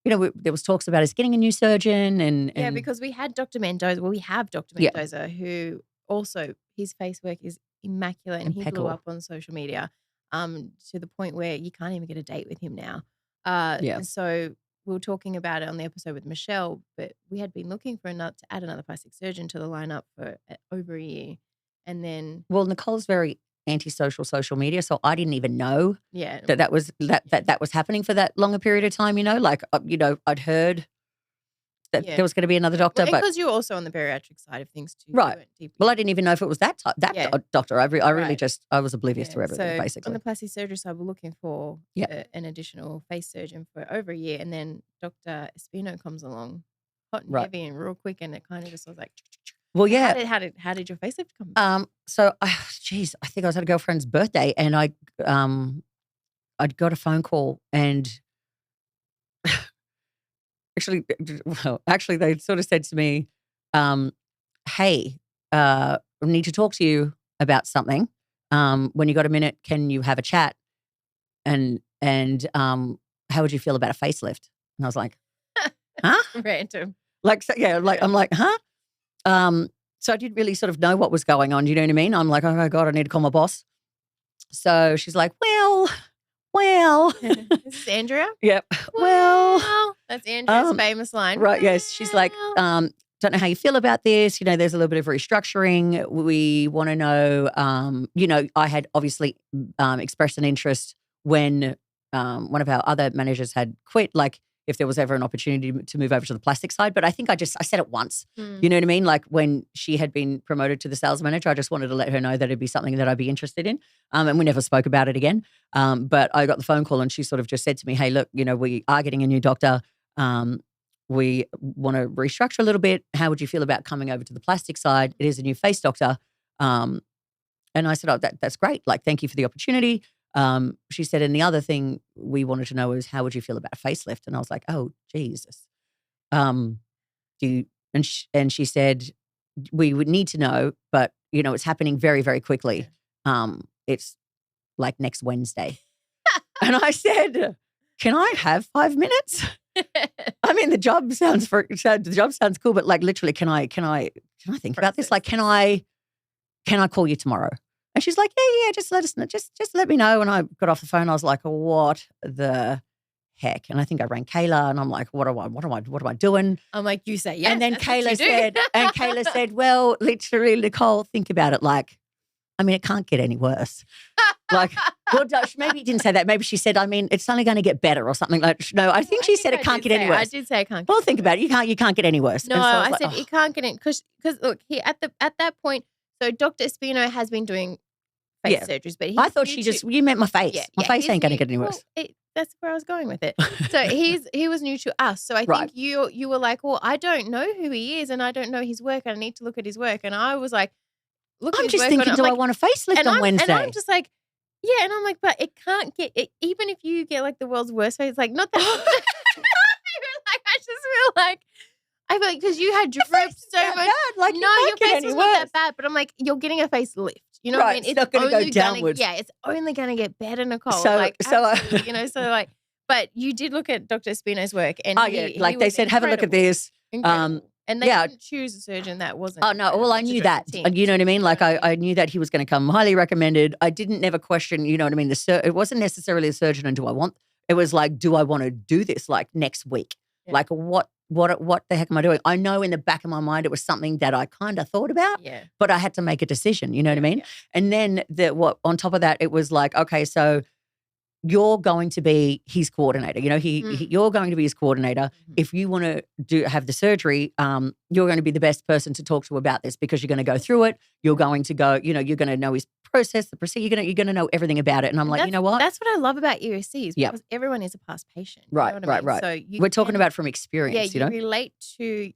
Speaker 2: there was talks about us getting a new surgeon and
Speaker 1: because we had Dr. Mendoza. Well, we have Dr. Mendoza who also his face work is immaculate and he blew up on social media to the point where you can't even get a date with him now. And so we were talking about it on the episode with Michelle, but we had been looking to add another plastic surgeon to the lineup for over a year. And then
Speaker 2: Nicole's very anti-social social media, so I didn't even know that was happening for that longer period of time. I'd heard that there was going to be another doctor, but
Speaker 1: because you're also on the bariatric side of things too,
Speaker 2: right? Well, I didn't even know if it was that doctor. I really I was oblivious to everything.
Speaker 1: So
Speaker 2: basically,
Speaker 1: on the plastic surgery side, we're looking for an additional face surgeon for over a year, and then Dr. Espino comes along, hot and heavy and real quick, and it kind of just was like.
Speaker 2: Well, yeah.
Speaker 1: How did your facelift come?
Speaker 2: So, I think I was at a girlfriend's birthday, and I'd got a phone call, and actually, they sort of said to me, "Hey, we need to talk to you about something. When you got a minute, can you have a chat? And how would you feel about a facelift?" And I was like, "Huh?"
Speaker 1: Random.
Speaker 2: I'm like, "Huh?" So I didn't really sort of know what was going on. Do you know what I mean? I'm like, oh my God, I need to call my boss. So she's like, well.
Speaker 1: This is Andrea?
Speaker 2: Yep. Well.
Speaker 1: That's Andrea's famous line.
Speaker 2: Right, yes. She's like, don't know how you feel about this. There's a little bit of restructuring. We want to know, I had obviously expressed an interest when one of our other managers had quit. Like, if there was ever an opportunity to move over to the plastic side. But I think I said it once.
Speaker 1: Mm.
Speaker 2: You know what I mean? Like when she had been promoted to the sales manager, I just wanted to let her know that it'd be something that I'd be interested in. And we never spoke about it again. But I got the phone call and she sort of just said to me, hey, look, you know, we are getting a new doctor. We want to restructure a little bit. How would you feel about coming over to the plastic side? It is a new face doctor. And I said, oh, that's great. Like, thank you for the opportunity. She said, and the other thing we wanted to know is how would you feel about a facelift? And I was like, oh, Jesus. And she said, we would need to know, but, you know, it's happening very, very quickly. It's like next Wednesday. And I said, can I have 5 minutes? I mean, the job sounds cool, but like literally, can I think about this? Like, can I call you tomorrow? And she's like, yeah, just let us know. Just let me know. And I got off the phone. I was like, what the heck? And I think I rang Kayla and I'm like, what am I doing?
Speaker 1: I'm like, you say yes.
Speaker 2: And then Kayla said, well, literally, Nicole, think about it. Like, I mean, it can't get any worse. Like, well, maybe you didn't say that. Maybe she said, I mean, it's only going to get better or something. Like, no, I think she said it can't get any worse.
Speaker 1: I did say it can't.
Speaker 2: Well, think about it. You can't get any worse.
Speaker 1: No,
Speaker 2: so
Speaker 1: I said it can't get in because look, here at that point. So Dr. Espino has been doing face surgeries, but
Speaker 2: I thought you meant my face. My face ain't going to get any worse.
Speaker 1: Well, that's where I was going with it. So he was new to us. So I think you were like, well, I don't know who he is and I don't know his work. And I need to look at his work. And I was like,
Speaker 2: I'm just thinking, do I want a facelift on Wednesday?
Speaker 1: And I'm just like, yeah. And I'm like, but it can't get it. Even if you get like the world's worst face, like not that. Like I just feel like. I feel like because you had drooped so much.
Speaker 2: Bad. Like,
Speaker 1: no, your face was not that bad. But I'm like, you're getting a facelift. You know what I mean?
Speaker 2: It's not going to go downwards.
Speaker 1: Yeah, it's only going to get better, Nicole. You know, so like, but you did look at Dr. Espino's work, and
Speaker 2: like they said, have a look at this.
Speaker 1: And they didn't choose a surgeon that wasn't.
Speaker 2: Oh no, well I knew that. You know what I mean? Like I knew that he was going to come. Highly recommended. I didn't never question. You know what I mean? It wasn't necessarily a surgeon, and do I want? It was like, do I want to do this like next week? Yeah. Like what the heck am I doing? I know in the back of my mind it was something that I kind of thought about, but I had to make a decision, you know what I mean? Yeah. And then on top of that, it was like, okay, so you're going to be his coordinator. You know, you're going to be his coordinator. Mm-hmm. If you want to have the surgery, you're going to be the best person to talk to about this because you're going to go through it. You're going to go, you know, you're going to know his process, the procedure. You're going to know everything about it. And I'm like, you know what?
Speaker 1: That's what I love about EOCs because everyone is a past patient.
Speaker 2: Right,
Speaker 1: you know what I mean?
Speaker 2: So we're talking about from experience.
Speaker 1: Yeah,
Speaker 2: you know?
Speaker 1: relate to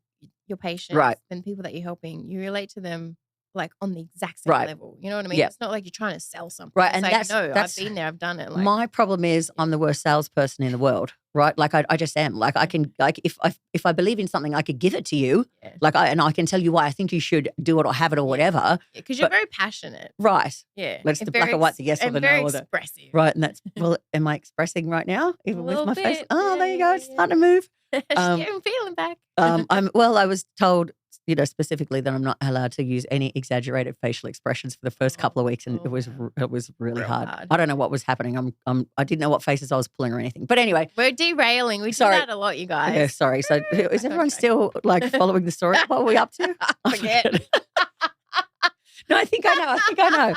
Speaker 1: your patients and people that you're helping. You relate to them like on the exact same level. You know what I mean? Yeah. It's not like you're trying to sell something.
Speaker 2: Right.
Speaker 1: It's
Speaker 2: and
Speaker 1: like,
Speaker 2: that's
Speaker 1: I've been there, I've done it. Like,
Speaker 2: my problem is I'm the worst salesperson in the world. Right. Like I just am. Like I can, like if I believe in something, I could give it to you. Yeah. Like I can tell you why I think you should do it or have it or whatever.
Speaker 1: Because you're very passionate.
Speaker 2: Right.
Speaker 1: Yeah.
Speaker 2: Let's the black and white, the yes or the no.
Speaker 1: Very expressive.
Speaker 2: Right. And that's, well, am I expressing right now? Even with my face? Oh,
Speaker 1: yeah,
Speaker 2: there you go. It's starting to move.
Speaker 1: I'm feeling back.
Speaker 2: I was told, you know, specifically that I'm not allowed to use any exaggerated facial expressions for the first couple of weeks, and it was really hard. I don't know what was happening. I didn't know what faces I was pulling or anything. But anyway,
Speaker 1: we're derailing. We do that a lot, you guys.
Speaker 2: Yeah, sorry. So is everyone still like following the story? What are we up to?
Speaker 1: Forget.
Speaker 2: No, I think I know.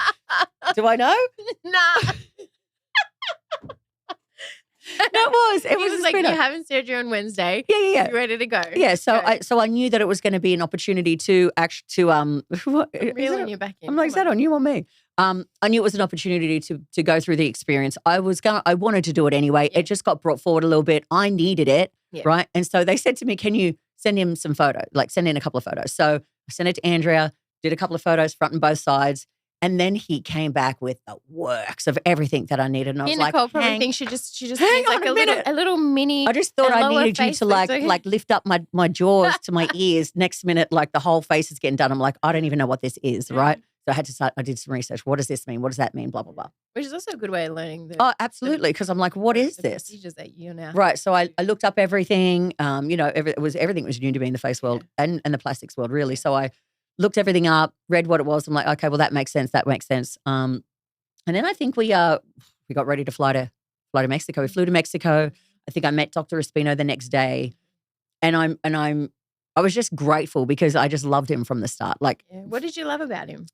Speaker 2: Do I know?
Speaker 1: Nah.
Speaker 2: No, it was
Speaker 1: like you're having surgery on Wednesday.
Speaker 2: Yeah.
Speaker 1: You're ready to go.
Speaker 2: Yeah, so I knew that it was going to be an opportunity to
Speaker 1: reeling you back in.
Speaker 2: I'm like, is that on you or me? I knew it was an opportunity to go through the experience. I wanted to do it anyway. Yeah. It just got brought forward a little bit. I needed it, right? And so they said to me, can you send him some photos? Like send in a couple of photos. So I sent it to Andrea, did a couple of photos front and both sides. And then he came back with the works of everything that I needed. And I was
Speaker 1: Nicole probably thinks she just
Speaker 2: hang
Speaker 1: needs
Speaker 2: on
Speaker 1: like
Speaker 2: a
Speaker 1: little mini.
Speaker 2: I just thought I needed you to like lift up my jaws to my ears. Next minute, like the whole face is getting done. I'm like, I don't even know what this is, right? So I did some research. What does this mean? What does that mean? Blah, blah, blah.
Speaker 1: Which is also a good way of learning.
Speaker 2: Absolutely. Because I'm like, what is this?
Speaker 1: Procedures that you now.
Speaker 2: Right. So I looked up everything. You know, everything was new to me in the face world and the plastics world, really. So I looked everything up, read what it was. I'm like, okay, well, that makes sense. That makes sense. And then I think we got ready to fly to Mexico. We flew to Mexico. I think I met Dr. Espino the next day, and I was just grateful because I just loved him from the start. Like,
Speaker 1: what did you love about him?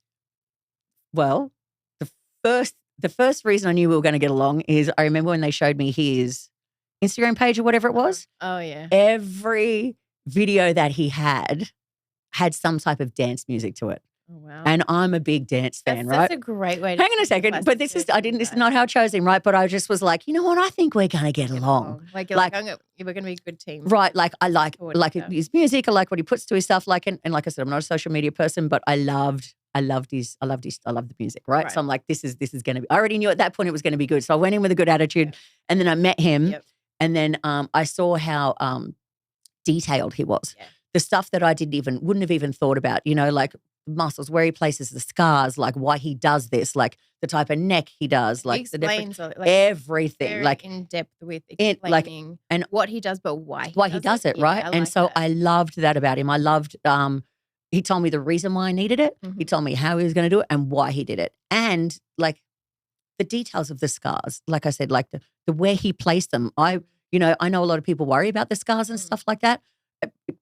Speaker 2: Well, the first reason I knew we were going to get along is I remember when they showed me his Instagram page or whatever it was.
Speaker 1: Oh, yeah.
Speaker 2: Every video that he had some type of dance music to it.
Speaker 1: Oh, wow.
Speaker 2: And I'm a big dance fan, right?
Speaker 1: That's a great way to
Speaker 2: hang on a second. But this is not how I chose him, right? But I just was like, you know what? I think we're gonna get along.
Speaker 1: Like, we're gonna be a good team.
Speaker 2: Right. Like I like his music, I like what he puts to his stuff. Like and like I said, I'm not a social media person, but I loved the music, right? So I'm like, this is gonna be, I already knew at that point it was gonna be good. So I went in with a good attitude and then I met him and then I saw how detailed he was. Yeah. The stuff that I wouldn't have even thought about, you know, like muscles, where he places the scars, like why he does this, like the type of neck he does, like
Speaker 1: he explains
Speaker 2: everything,
Speaker 1: very
Speaker 2: like
Speaker 1: in depth with explaining
Speaker 2: and
Speaker 1: what he does, but why
Speaker 2: he does it, right? And so I loved that about him. I loved. He told me the reason why I needed it. Mm-hmm. He told me how he was going to do it and why he did it, and like the details of the scars. Like I said, like the where he placed them. I know a lot of people worry about the scars and stuff like that.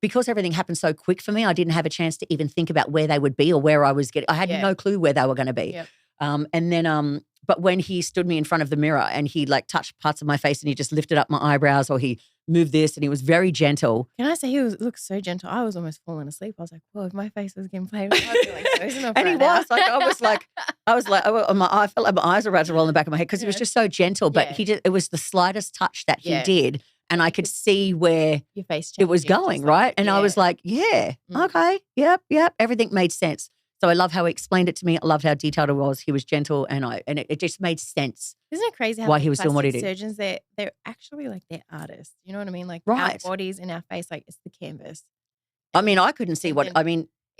Speaker 2: Because everything happened so quick for me, I didn't have a chance to even think about where they would be or where I was getting. I had no clue where they were going to be. Yep. And then, but when he stood me in front of the mirror and he like touched parts of my face and he just lifted up my eyebrows or he moved this and he was very gentle.
Speaker 1: Can I say he looked so gentle? I was almost falling asleep. I was like, well, if my face was getting played with, I'd be like dozing off.
Speaker 2: And he was like, I felt like my eyes were about to roll in the back of my head because he was just so gentle. But it was the slightest touch that he did. And I could see where
Speaker 1: your face
Speaker 2: it was going, right? And I was like, okay, yep. Everything made sense. So I love how he explained it to me. I loved how detailed it was. He was gentle and it just made sense.
Speaker 1: Isn't it crazy how
Speaker 2: why he was doing what he did?
Speaker 1: Surgeons, they're actually like they're artists. You know what I mean? Like our bodies and our face, like it's the canvas.
Speaker 2: I mean, I couldn't see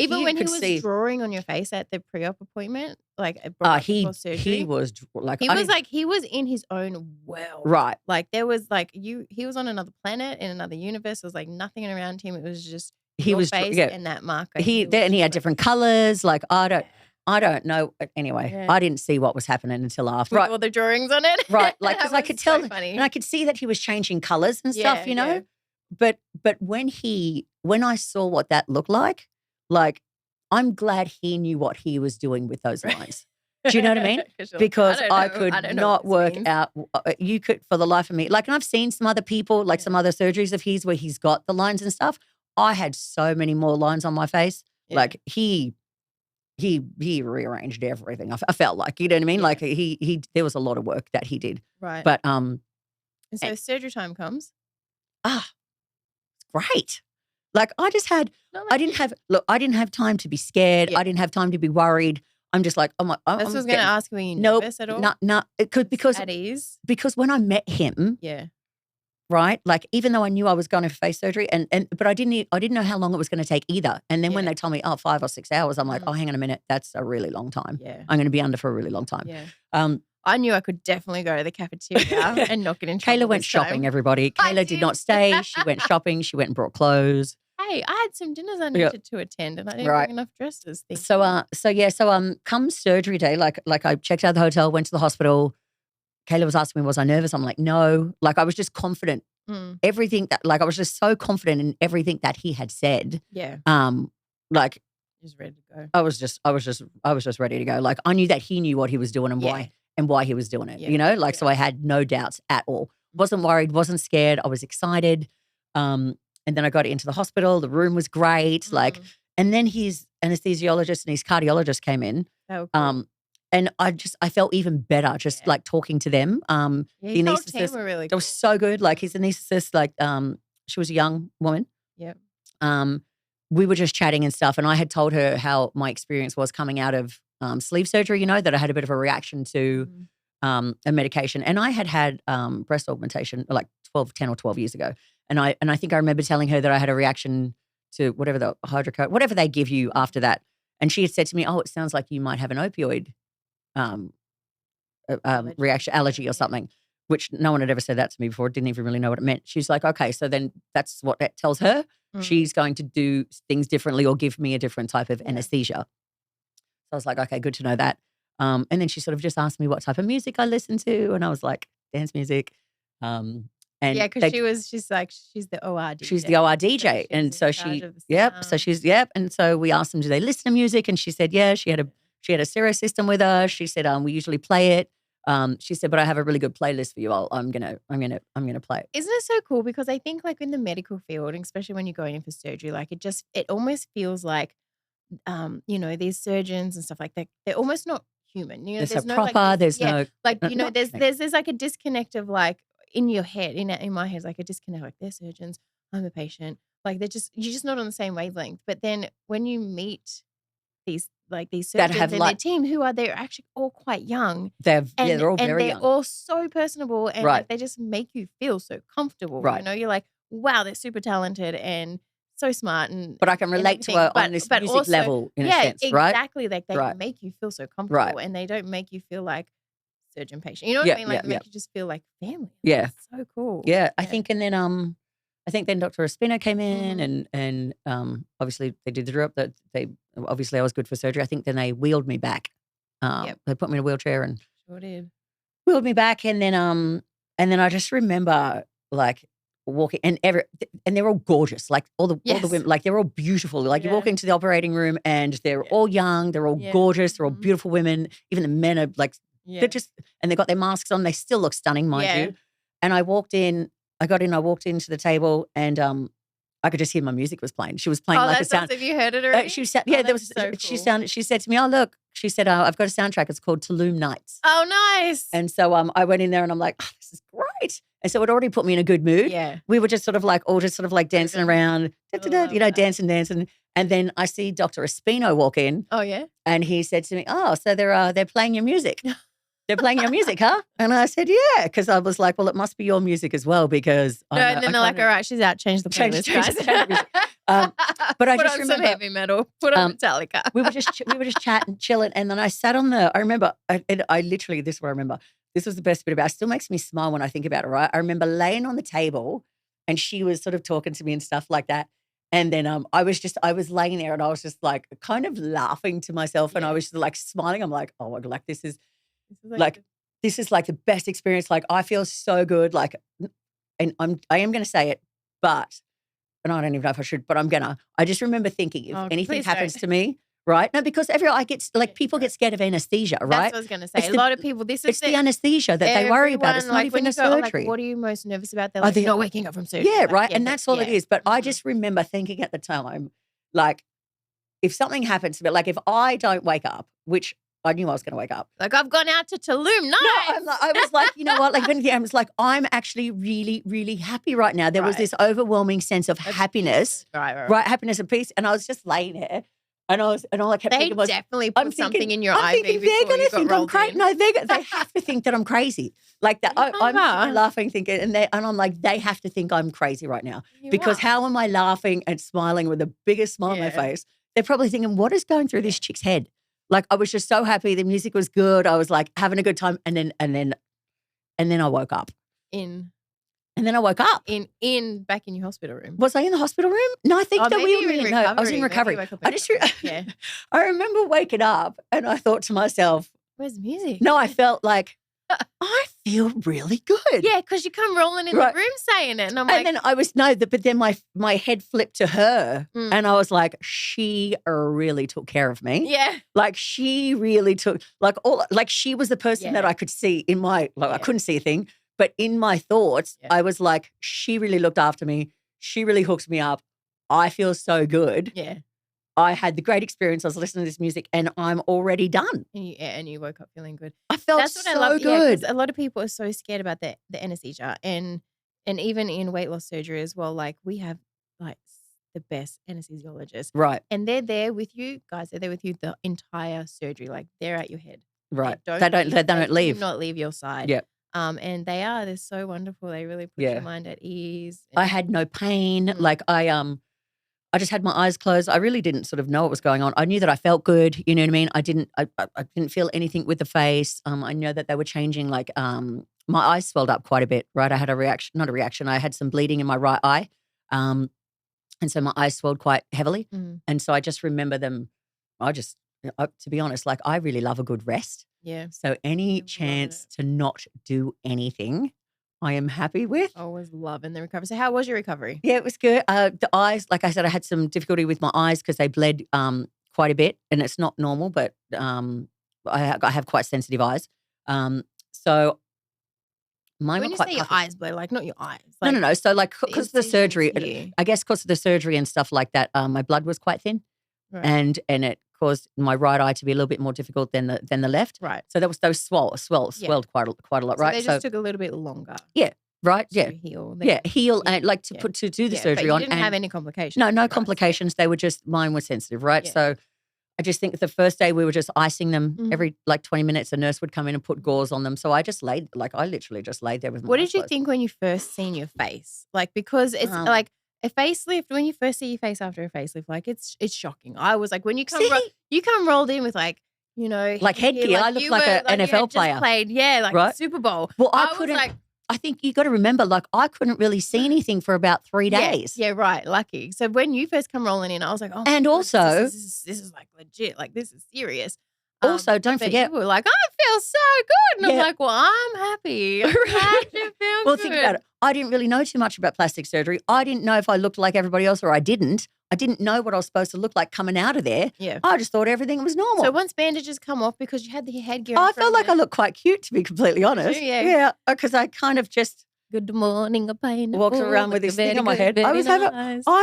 Speaker 1: even when he was drawing on your face at the pre-op appointment, like surgery,
Speaker 2: he was
Speaker 1: in his own world,
Speaker 2: right?
Speaker 1: Like there was he was on another planet in another universe. There was like nothing around him. It was just face and that marker.
Speaker 2: He had different colors. Like I don't know. Anyway, I didn't see what was happening until after.
Speaker 1: With all the drawings on it,
Speaker 2: right? Like because I could tell, and I could see that he was changing colors and stuff. You know, but when I saw what that looked like I'm glad he knew what he was doing with those lines. Do you know what I mean? Because I could not work out. You could, for the life of me. Like, and I've seen some other people, like some other surgeries of his where he's got the lines and stuff. I had so many more lines on my face. Yeah. Like he rearranged everything. I felt like, you know what I mean? Yeah. Like he there was a lot of work that he did.
Speaker 1: Right.
Speaker 2: But
Speaker 1: and so surgery time comes.
Speaker 2: It's great. Like I didn't have time to be scared. Yeah. I didn't have time to be worried. I'm just like, that's
Speaker 1: what I was going to ask. Were you nervous at all?
Speaker 2: No, because
Speaker 1: at ease.
Speaker 2: Because when I met him, right, like even though I knew I was going to face surgery, but I didn't know how long it was going to take either. And then when they told me, 5 or 6 hours, I'm like, hang on a minute, that's a really long time. Yeah, I'm going to be under for a really long time.
Speaker 1: Yeah. I knew I could definitely go to the cafeteria and not get in trouble.
Speaker 2: Kayla went shopping, everybody. Kayla did not stay. She went shopping. She went and brought clothes.
Speaker 1: Hey, I had some dinners I needed to attend and I didn't bring enough dresses.
Speaker 2: So come surgery day, like I checked out of the hotel, went to the hospital. Kayla was asking me, was I nervous? I'm like, no. Like I was just confident. Everything that, like I was just so confident in everything that he had said.
Speaker 1: Yeah.
Speaker 2: Like
Speaker 1: just ready to go.
Speaker 2: I was just ready to go. Like I knew that he knew what he was doing and why he was doing it. You know, like so I had no doubts at all. Wasn't worried, wasn't scared. I was excited. And then I got into the hospital. The room was great. Like, and then his anesthesiologist and his cardiologist came in.
Speaker 1: Oh, cool.
Speaker 2: And I felt even better just like talking to them. The
Speaker 1: anesthetist were really cool.
Speaker 2: It was so good. Like his anesthetist, like she was a young woman.
Speaker 1: Yep.
Speaker 2: We were just chatting and stuff, and I had told her how my experience was coming out of sleeve surgery. You know, that I had a bit of a reaction to a medication, and I had breast augmentation like 10 or 12 years ago. And I think I remember telling her that I had a reaction to whatever the hydrocodone, whatever they give you after that. And she had said to me, "Oh, it sounds like you might have an opioid allergy or something," which no one had ever said that to me before. Didn't even really know what it meant. She's like, "Okay, so then that's what that tells her. She's going to do things differently or give me a different type of anesthesia." So I was like, "Okay, good to know that." And then she sort of just asked me what type of music I listen to, and I was like, "Dance music." And
Speaker 1: because she's the OR DJ.
Speaker 2: She's the OR DJ. And so and so we asked them, do they listen to music? And she said, yeah, she had a stereo system with her. She said, we usually play it. She said, but I have a really good playlist for you. I'm gonna play it.
Speaker 1: Isn't it so cool? Because I think like in the medical field, and especially when you're going in for surgery, like it almost feels like, these surgeons and stuff like that, they're almost not human.
Speaker 2: They're so
Speaker 1: there's no
Speaker 2: proper.
Speaker 1: like,
Speaker 2: There's no
Speaker 1: like,
Speaker 2: no
Speaker 1: there's like a disconnect of like in your head, in my head, like a disconnect, like they're surgeons, I'm a patient. Like you're just not on the same wavelength. But then when you meet these
Speaker 2: that
Speaker 1: surgeons
Speaker 2: have
Speaker 1: and their team they're actually all quite young.
Speaker 2: they're all
Speaker 1: And
Speaker 2: very
Speaker 1: they're
Speaker 2: young.
Speaker 1: all so personable and
Speaker 2: Right.
Speaker 1: like they just make you feel so comfortable.
Speaker 2: Right.
Speaker 1: You're like, wow, they're super talented and so smart
Speaker 2: but I can relate to her on this music
Speaker 1: also,
Speaker 2: level in a sense, right?
Speaker 1: Exactly. Like they make you feel so comfortable and they don't make you feel like surgeon patient. You know what I mean? Like they make you just feel like family.
Speaker 2: Yeah.
Speaker 1: It's so cool.
Speaker 2: Yeah. I think then Dr. Espino came in and obviously they did the drop that obviously I was good for surgery. I think then they wheeled me back. They put me in a wheelchair and
Speaker 1: sure did.
Speaker 2: Wheeled me back and then I just remember like walking and they're all gorgeous. Like all the women, like they're all beautiful. Like you walk into the operating room and they're all young, they're all gorgeous, they're all beautiful women. Even the men are like they're just and they got their masks on, they still look stunning, mind you. And I walked into the table and I could just hear my music was playing. She was playing like a sound.
Speaker 1: Have you heard it already?
Speaker 2: She said, yeah, there was.
Speaker 1: So cool.
Speaker 2: She said to me, "Oh look," she said, "I've got a soundtrack. It's called Tulum Nights."
Speaker 1: Oh, nice.
Speaker 2: And so I went in there and I'm like, oh, "This is great." And so it already put me in a good mood.
Speaker 1: Yeah,
Speaker 2: we were just sort of like dancing around, dancing. And then I see Dr. Espino walk in.
Speaker 1: Oh yeah.
Speaker 2: And he said to me, "Oh, so they're playing your music." They're playing your music, huh? And I said, yeah, because I was like, well, it must be your music as well because
Speaker 1: and then they're like, all right, she's out, change the playlist, guys.
Speaker 2: But I
Speaker 1: Put
Speaker 2: just
Speaker 1: on
Speaker 2: remember
Speaker 1: some heavy metal, put on Metallica.
Speaker 2: we were just chatting, chilling, and then I sat on I remember, I literally, this is what I remember. This was the best bit about it. It still makes me smile when I think about it, right? I remember laying on the table and she was sort of talking to me and stuff like that. And then I was laying there and I was just like kind of laughing to myself and I was just like smiling. I'm like, oh my God, like this is like the best experience. Like I feel so good. Like, and I am going to say it, but, and I don't even know if I should, but I just remember thinking if anything happens to me, right? No, because people get scared of anesthesia, right?
Speaker 1: That's what I was going to say. A lot of people,
Speaker 2: it's the anesthesia that they worry about. It's not even the surgery.
Speaker 1: What are you most nervous about? They're like, not waking up from surgery.
Speaker 2: Yeah, right. And that's all it is. But I just remember thinking at the time, like, if something happens to me, like if I don't wake up, which I knew I was going to wake up.
Speaker 1: Like I've gone out to Tulum. Nice.
Speaker 2: No, I was like, you know what? Like I was like, I'm actually really, really happy right now. There was this overwhelming sense of happiness, right? Happiness and peace. And I was just laying there, and all I kept thinking was,
Speaker 1: definitely put something in your IV
Speaker 2: thinking they're going to think I'm crazy. No, they have to think that I'm crazy. Like that, I'm laughing, thinking, and I'm like, they have to think I'm crazy right now because how am I laughing and smiling with the biggest smile on my face? They're probably thinking, what is going through this chick's head? Like I was just so happy. The music was good. I was like having a good time. And then I woke up.
Speaker 1: And
Speaker 2: then I woke up.
Speaker 1: Back in your hospital room.
Speaker 2: Was I in the hospital room? No, I think that we were in. No, I was in recovery. I remember waking up and I thought to myself,
Speaker 1: where's the music?
Speaker 2: No, I felt like I feel really good.
Speaker 1: Yeah, because you come rolling in the room saying it. And I'm like.
Speaker 2: And then but then my head flipped to her and I was like, she really took care of me.
Speaker 1: Yeah.
Speaker 2: Like she really took, she was the person that I could see in my, I couldn't see a thing, but in my thoughts, I was like, she really looked after me. She really hooked me up. I feel so good.
Speaker 1: Yeah.
Speaker 2: I had the great experience. I was listening to this music and I'm already done.
Speaker 1: And you woke up feeling good.
Speaker 2: I felt so good.
Speaker 1: A lot of people are so scared about the anesthesia and even in weight loss surgery as well. Like we have like the best anesthesiologists.
Speaker 2: Right.
Speaker 1: And they're there with you, guys. They're there with you the entire surgery. Like they're at your head.
Speaker 2: Right. They don't leave.
Speaker 1: Do not leave your side.
Speaker 2: Yeah.
Speaker 1: And they're so wonderful. They really put your mind at ease.
Speaker 2: I had no pain. Like I just had my eyes closed. I really didn't sort of know what was going on. I knew that I felt good. You know what I mean? I didn't feel anything with the face. I know that they were changing. Like my eyes swelled up quite a bit. Right, I had not a reaction. I had some bleeding in my right eye, and so my eyes swelled quite heavily. And so I just remember them. To be honest, like I really love a good rest.
Speaker 1: Yeah.
Speaker 2: So any chance to not do anything, I am happy with.
Speaker 1: Always loving the recovery. So how was your recovery?
Speaker 2: Yeah, it was good. The eyes, like I said, I had some difficulty with my eyes because they bled quite a bit and it's not normal, but I have quite sensitive eyes. So So mine
Speaker 1: When
Speaker 2: were
Speaker 1: you
Speaker 2: quite
Speaker 1: say your
Speaker 2: puffy.
Speaker 1: eyes blur, like not your eyes.
Speaker 2: No. So like
Speaker 1: the
Speaker 2: because of the surgery,
Speaker 1: incisions here.
Speaker 2: I guess because of the surgery and stuff like that, my blood was quite thin,
Speaker 1: Right.
Speaker 2: and it caused my right eye to be a little bit more difficult than the left.
Speaker 1: Right.
Speaker 2: So those swelled quite a lot,
Speaker 1: So
Speaker 2: right?
Speaker 1: they just took a little bit longer.
Speaker 2: Yeah. Right.
Speaker 1: To
Speaker 2: Yeah.
Speaker 1: heal.
Speaker 2: Heal and like to do the surgery
Speaker 1: but you
Speaker 2: on.
Speaker 1: didn't
Speaker 2: And
Speaker 1: have any complications.
Speaker 2: no complications. They were just mine were sensitive, right?
Speaker 1: Yeah.
Speaker 2: So I just think the first day we were just icing them
Speaker 1: Mhm.
Speaker 2: every like 20 minutes. A nurse would come in and put gauze on them. So I literally just laid there with my
Speaker 1: What
Speaker 2: eyes
Speaker 1: did you
Speaker 2: closed.
Speaker 1: think when you first seen your face? Like, because it's like a facelift, when you first see your face after a facelift, like it's shocking. I was like, when you come rolled in with like, you know,
Speaker 2: Like headgear, I looked like an NFL player.
Speaker 1: Just played, like
Speaker 2: right?
Speaker 1: Super Bowl.
Speaker 2: Well, I
Speaker 1: was
Speaker 2: couldn't.
Speaker 1: like,
Speaker 2: I think you got to remember, like I couldn't really see anything for about 3 days.
Speaker 1: Yeah, right. Lucky. So when you first come rolling in, I was like, oh,
Speaker 2: and
Speaker 1: my
Speaker 2: also
Speaker 1: goodness, this is like legit. Like this is serious.
Speaker 2: Also, don't forget,
Speaker 1: you were like, I feel so good, and I'm like, well, I'm happy. I'm glad you feel
Speaker 2: well,
Speaker 1: good.
Speaker 2: think about it. I didn't really know too much about plastic surgery. I didn't know if I looked like everybody else or I didn't. I didn't know what I was supposed to look like coming out of there.
Speaker 1: Yeah.
Speaker 2: I just thought everything was normal.
Speaker 1: So once bandages come off because you had the headgear,
Speaker 2: I felt like I looked quite cute, to be completely honest.
Speaker 1: Yeah.
Speaker 2: Because I kind of just
Speaker 1: good morning, a pineapple.
Speaker 2: Walked around with this thing on my head. I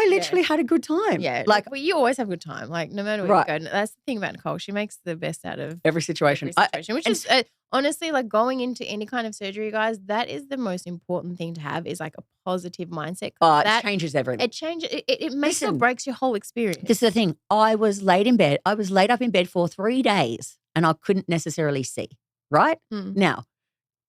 Speaker 2: literally had a good time.
Speaker 1: Yeah.
Speaker 2: Like,
Speaker 1: well, you always have a good time. Like, no matter where you go. And that's the thing about Nicole. She makes the best out of
Speaker 2: every situation.
Speaker 1: Which is honestly, like going into any kind of surgery, guys, that is the most important thing to have is like a positive mindset.
Speaker 2: It changes everything.
Speaker 1: It changes. It makes or breaks your whole experience.
Speaker 2: This is the thing. I was laid in bed. I was laid up in bed for 3 days and I couldn't necessarily see. Right? Now,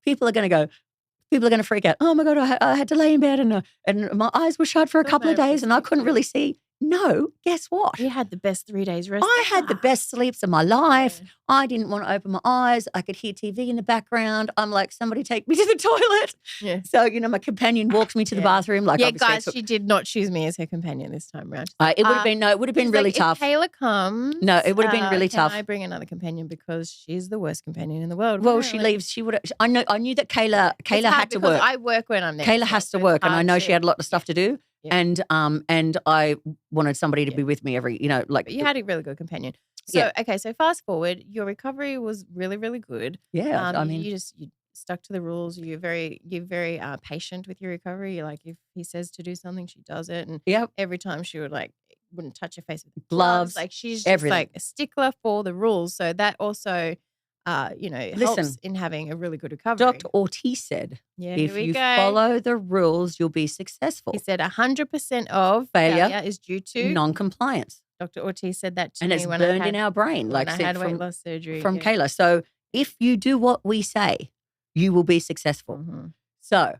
Speaker 2: people are going to freak out. Oh my God, I had to lay in bed and my eyes were shut for a couple of days and I couldn't really see. No, guess what?
Speaker 1: You had the best 3 days rest.
Speaker 2: I had the best sleeps of my life. Yeah. I didn't want to open my eyes. I could hear TV in the background. I'm like, somebody take me to the toilet.
Speaker 1: Yeah.
Speaker 2: So, my companion walked me to the bathroom. Like,
Speaker 1: guys, she did not choose me as her companion this time around.
Speaker 2: It would have been really tough.
Speaker 1: If Kayla comes.
Speaker 2: No, it would have been really tough.
Speaker 1: I bring another companion because she's the worst companion in the world.
Speaker 2: Well, she leaves. She would. I knew that Kayla had to work.
Speaker 1: I work when I'm there.
Speaker 2: Kayla has to work, and I know she had a lot of stuff to do. Yeah. And I wanted somebody to be with me
Speaker 1: But you had a really good companion. So okay, so fast forward, your recovery was really, really good.
Speaker 2: Yeah,
Speaker 1: you stuck to the rules. You're very patient with your recovery. You're like, if he says to do something, she does it. And every time she wouldn't touch your face with gloves. Like she's just like a stickler for the rules. So that also helps in having a really good recovery.
Speaker 2: Dr. Ortiz said, if you follow the rules, you'll be successful.
Speaker 1: He said 100% of
Speaker 2: failure
Speaker 1: is due to
Speaker 2: non-compliance.
Speaker 1: Dr. Ortiz said that to
Speaker 2: me. And it's burned in our brain.
Speaker 1: Like I had weight loss surgery.
Speaker 2: From Kayla. So if you do what we say, you will be successful. Mm-hmm. So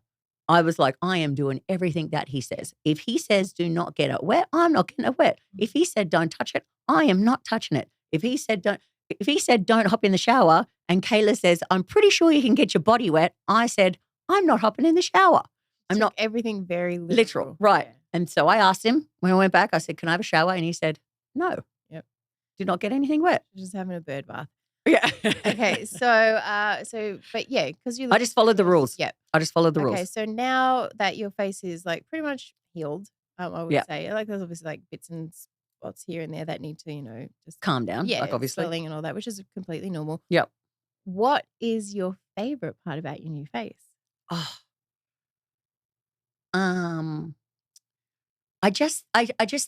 Speaker 2: I was like, I am doing everything that he says. If he says do not get it wet, I'm not getting it wet. If he said don't touch it, I am not touching it. If he said don't hop in the shower and Kayla says, I'm pretty sure you can get your body wet, I said, I'm not hopping in the shower. I'm not.
Speaker 1: Everything very
Speaker 2: literal. Right. Yeah. And so I asked him when I went back, I said, can I have a shower? And he said, no.
Speaker 1: Yep.
Speaker 2: Do not get anything wet.
Speaker 1: Just having a bird bath.
Speaker 2: Yeah.
Speaker 1: Okay. But yeah, because
Speaker 2: I just followed the rules.
Speaker 1: Yeah.
Speaker 2: I just followed the rules.
Speaker 1: Okay. So now that your face is like pretty much healed, I would say, like there's obviously like bits and spots here and there that need to, just
Speaker 2: calm down.
Speaker 1: Yeah.
Speaker 2: Like obviously.
Speaker 1: Swelling and all that, which is completely normal.
Speaker 2: Yep.
Speaker 1: What is your favorite part about your new face?
Speaker 2: Oh. I just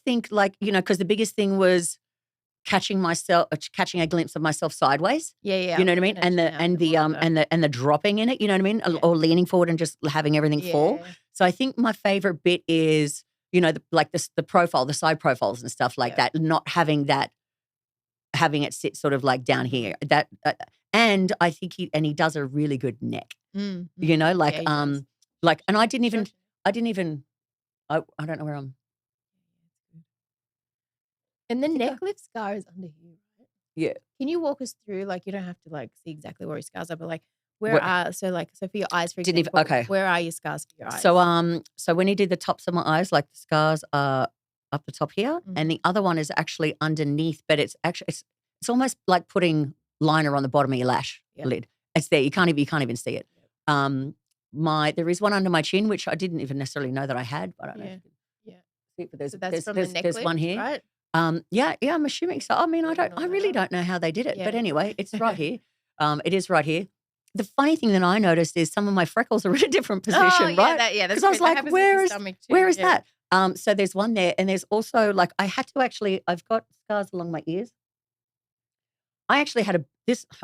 Speaker 2: think like, because the biggest thing was catching a glimpse of myself sideways.
Speaker 1: Yeah.
Speaker 2: You know what I mean? And the dropping in it, you know what I mean? Yeah. Or leaning forward and just having everything fall. So I think my favorite bit is, the profile, the side profiles and stuff like that, not having it sit sort of like down here. That and I think he does a really good neck. Mm-hmm. And I don't know where I'm.
Speaker 1: And the neck lift scar is under here, right?
Speaker 2: Yeah.
Speaker 1: Can you walk us through, like, you don't have to like see exactly where your scars are, but like so for your eyes, for example, where are your scars for your eyes?
Speaker 2: So when he did the tops of my eyes, like the scars are up the top here, and the other one is actually underneath, but it's almost like putting liner on the bottom of your lash lid. It's there. You can't even see it. There is one under my chin, which I didn't even necessarily know that I had, but I don't know. If you can see it, but there's one here.
Speaker 1: Right?
Speaker 2: I'm assuming so. I mean, I really don't know how they did it, but anyway, it's right here. It is right here. the funny thing that I noticed is some of my freckles are in a different position, right?
Speaker 1: That's
Speaker 2: Because I was
Speaker 1: great. That
Speaker 2: like,
Speaker 1: happens with the stomach too.
Speaker 2: where is that? So there's one there, and there's also like I've got scars along my ears. I actually had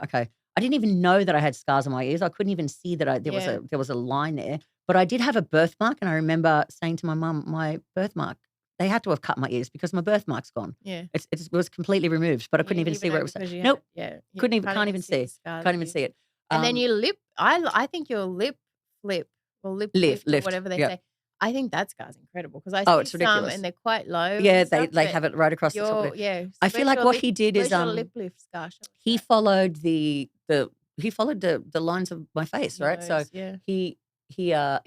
Speaker 2: okay. I didn't even know that I had scars on my ears. I couldn't even see that there was a line there. But I did have a birthmark, and I remember saying to my mum, my birthmark, they had to have cut my ears because my birthmark's gone.
Speaker 1: Yeah.
Speaker 2: It was completely removed, but I couldn't even see where it was. Nope. Can't even see. Can't even see it.
Speaker 1: And then your lip, I think your lip flip or lip lift or whatever they say. I think that scar's incredible because I see
Speaker 2: it's ridiculous.
Speaker 1: some and they're quite low.
Speaker 2: Yeah, they have it right across the top of it.
Speaker 1: Yeah.
Speaker 2: I feel like what he did is
Speaker 1: your lip lift scar?
Speaker 2: He followed the lines of my face, right? So he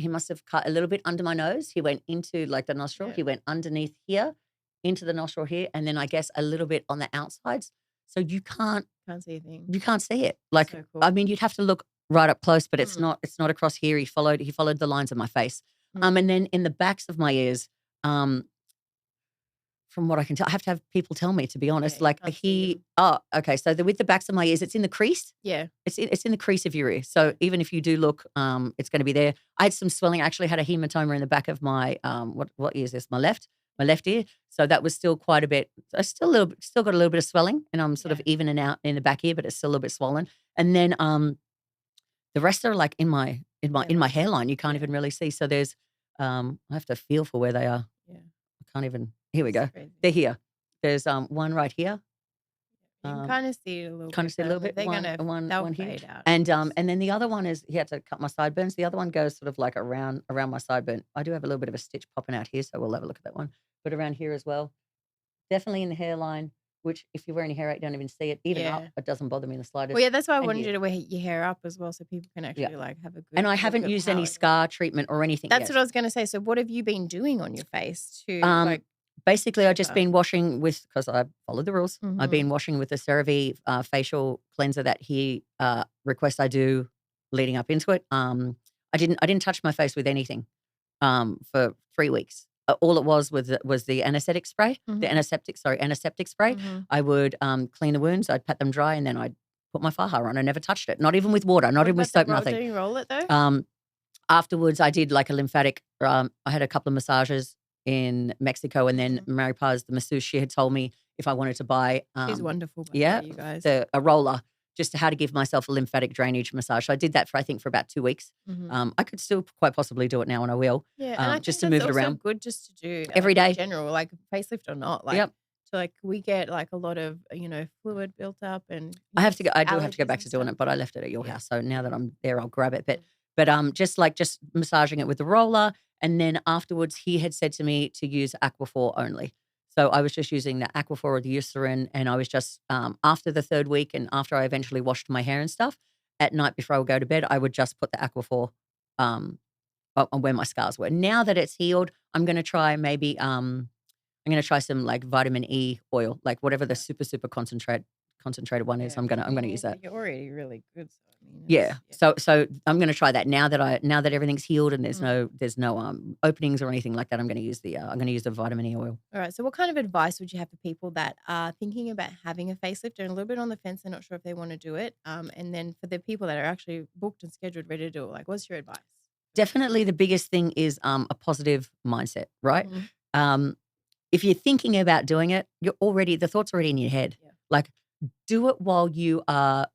Speaker 2: must have cut a little bit under my nose. He went into like the nostril. He went underneath here, into the nostril here, and then I guess a little bit on the outsides. So you can't
Speaker 1: see a thing.
Speaker 2: You can't see it. Like so cool. I mean, you'd have to look right up close, but it's not across here. He followed the lines of my face. And then in the backs of my ears, from what I can tell, I have to have people tell me, to be honest. Like okay. So with the backs of my ears, it's in the crease.
Speaker 1: Yeah.
Speaker 2: It's in the crease of your ear. So even if you do look, it's going to be there. I had some swelling. I actually had a hematoma in the back of my, what ear is this? My left ear. So that was still quite a bit. I still got a little bit of swelling, and I'm sort of evening out in the back ear, but it's still a little bit swollen. And then the rest are like in my hairline. You can't even really see. So there's, I have to feel for where they are. Yeah. I can't even. Here we go. Crazy. They're here. There's one right here.
Speaker 1: You can kind of see it a little bit. Kind of
Speaker 2: see a little bit. One here.
Speaker 1: Out.
Speaker 2: And then the other one is he had to cut my sideburns. The other one goes sort of like around my sideburn. I do have a little bit of a stitch popping out here, so we'll have a look at that one. But around here as well. Definitely in the hairline, which if you're wearing your hair out, you don't even see it. Even up, it doesn't bother me in the slightest.
Speaker 1: Well, yeah, that's why I wanted you to wear your hair up as well, so people can actually like have a good.
Speaker 2: And I haven't used any scar treatment or anything.
Speaker 1: That's what I was going to say. So what have you been doing on your face to
Speaker 2: Basically, I've just been washing because I followed the rules. I've been washing with the CeraVe facial cleanser that he requests I do leading up into it. I didn't touch my face with anything for 3 weeks. All it was the anesthetic spray, the antiseptic spray. I would clean the wounds, I'd pat them dry, and then I'd put my faja on. I never touched it, not even with water, not even with soap, nothing.
Speaker 1: Did you roll it though?
Speaker 2: Afterwards, I did like a lymphatic. I had a couple of massages in Mexico, and then Mary Paz, the masseuse, she had told me if I wanted to buy,
Speaker 1: she's wonderful.
Speaker 2: You guys, a roller. Just how to give myself a lymphatic drainage massage. So I did that for about 2 weeks. I could still quite possibly do it now, and I will.
Speaker 1: Yeah, and I
Speaker 2: just to move it around.
Speaker 1: Good just to do
Speaker 2: every day,
Speaker 1: in general, like facelift or not. Like, so like we get like a lot of fluid built up, and
Speaker 2: I do have to go back to doing it, but I left it at your house. So now that I'm there, I'll grab it. But just massaging it with the roller, and then afterwards, he had said to me to use Aquaphor only. So I was just using the Aquaphor or the Eucerin, and I was just, after the 3rd week and after I eventually washed my hair and stuff, at night before I would go to bed, I would just put the Aquaphor on where my scars were. Now that it's healed, I'm going to try some like vitamin E oil, like whatever the super concentrated one is. I'm gonna use that.
Speaker 1: You're already really good.
Speaker 2: So So I'm gonna try that now that everything's healed and there's no openings or anything like that. I'm gonna use the vitamin E oil.
Speaker 1: All right. So what kind of advice would you have for people that are thinking about having a facelift and a little bit on the fence? They're not sure if they want to do it. And then for the people that are actually booked and scheduled, ready to do it, like, what's your advice?
Speaker 2: Definitely, the biggest thing is a positive mindset, right? If you're thinking about doing it, the thought's already in your head. Yeah. Like, do it while you are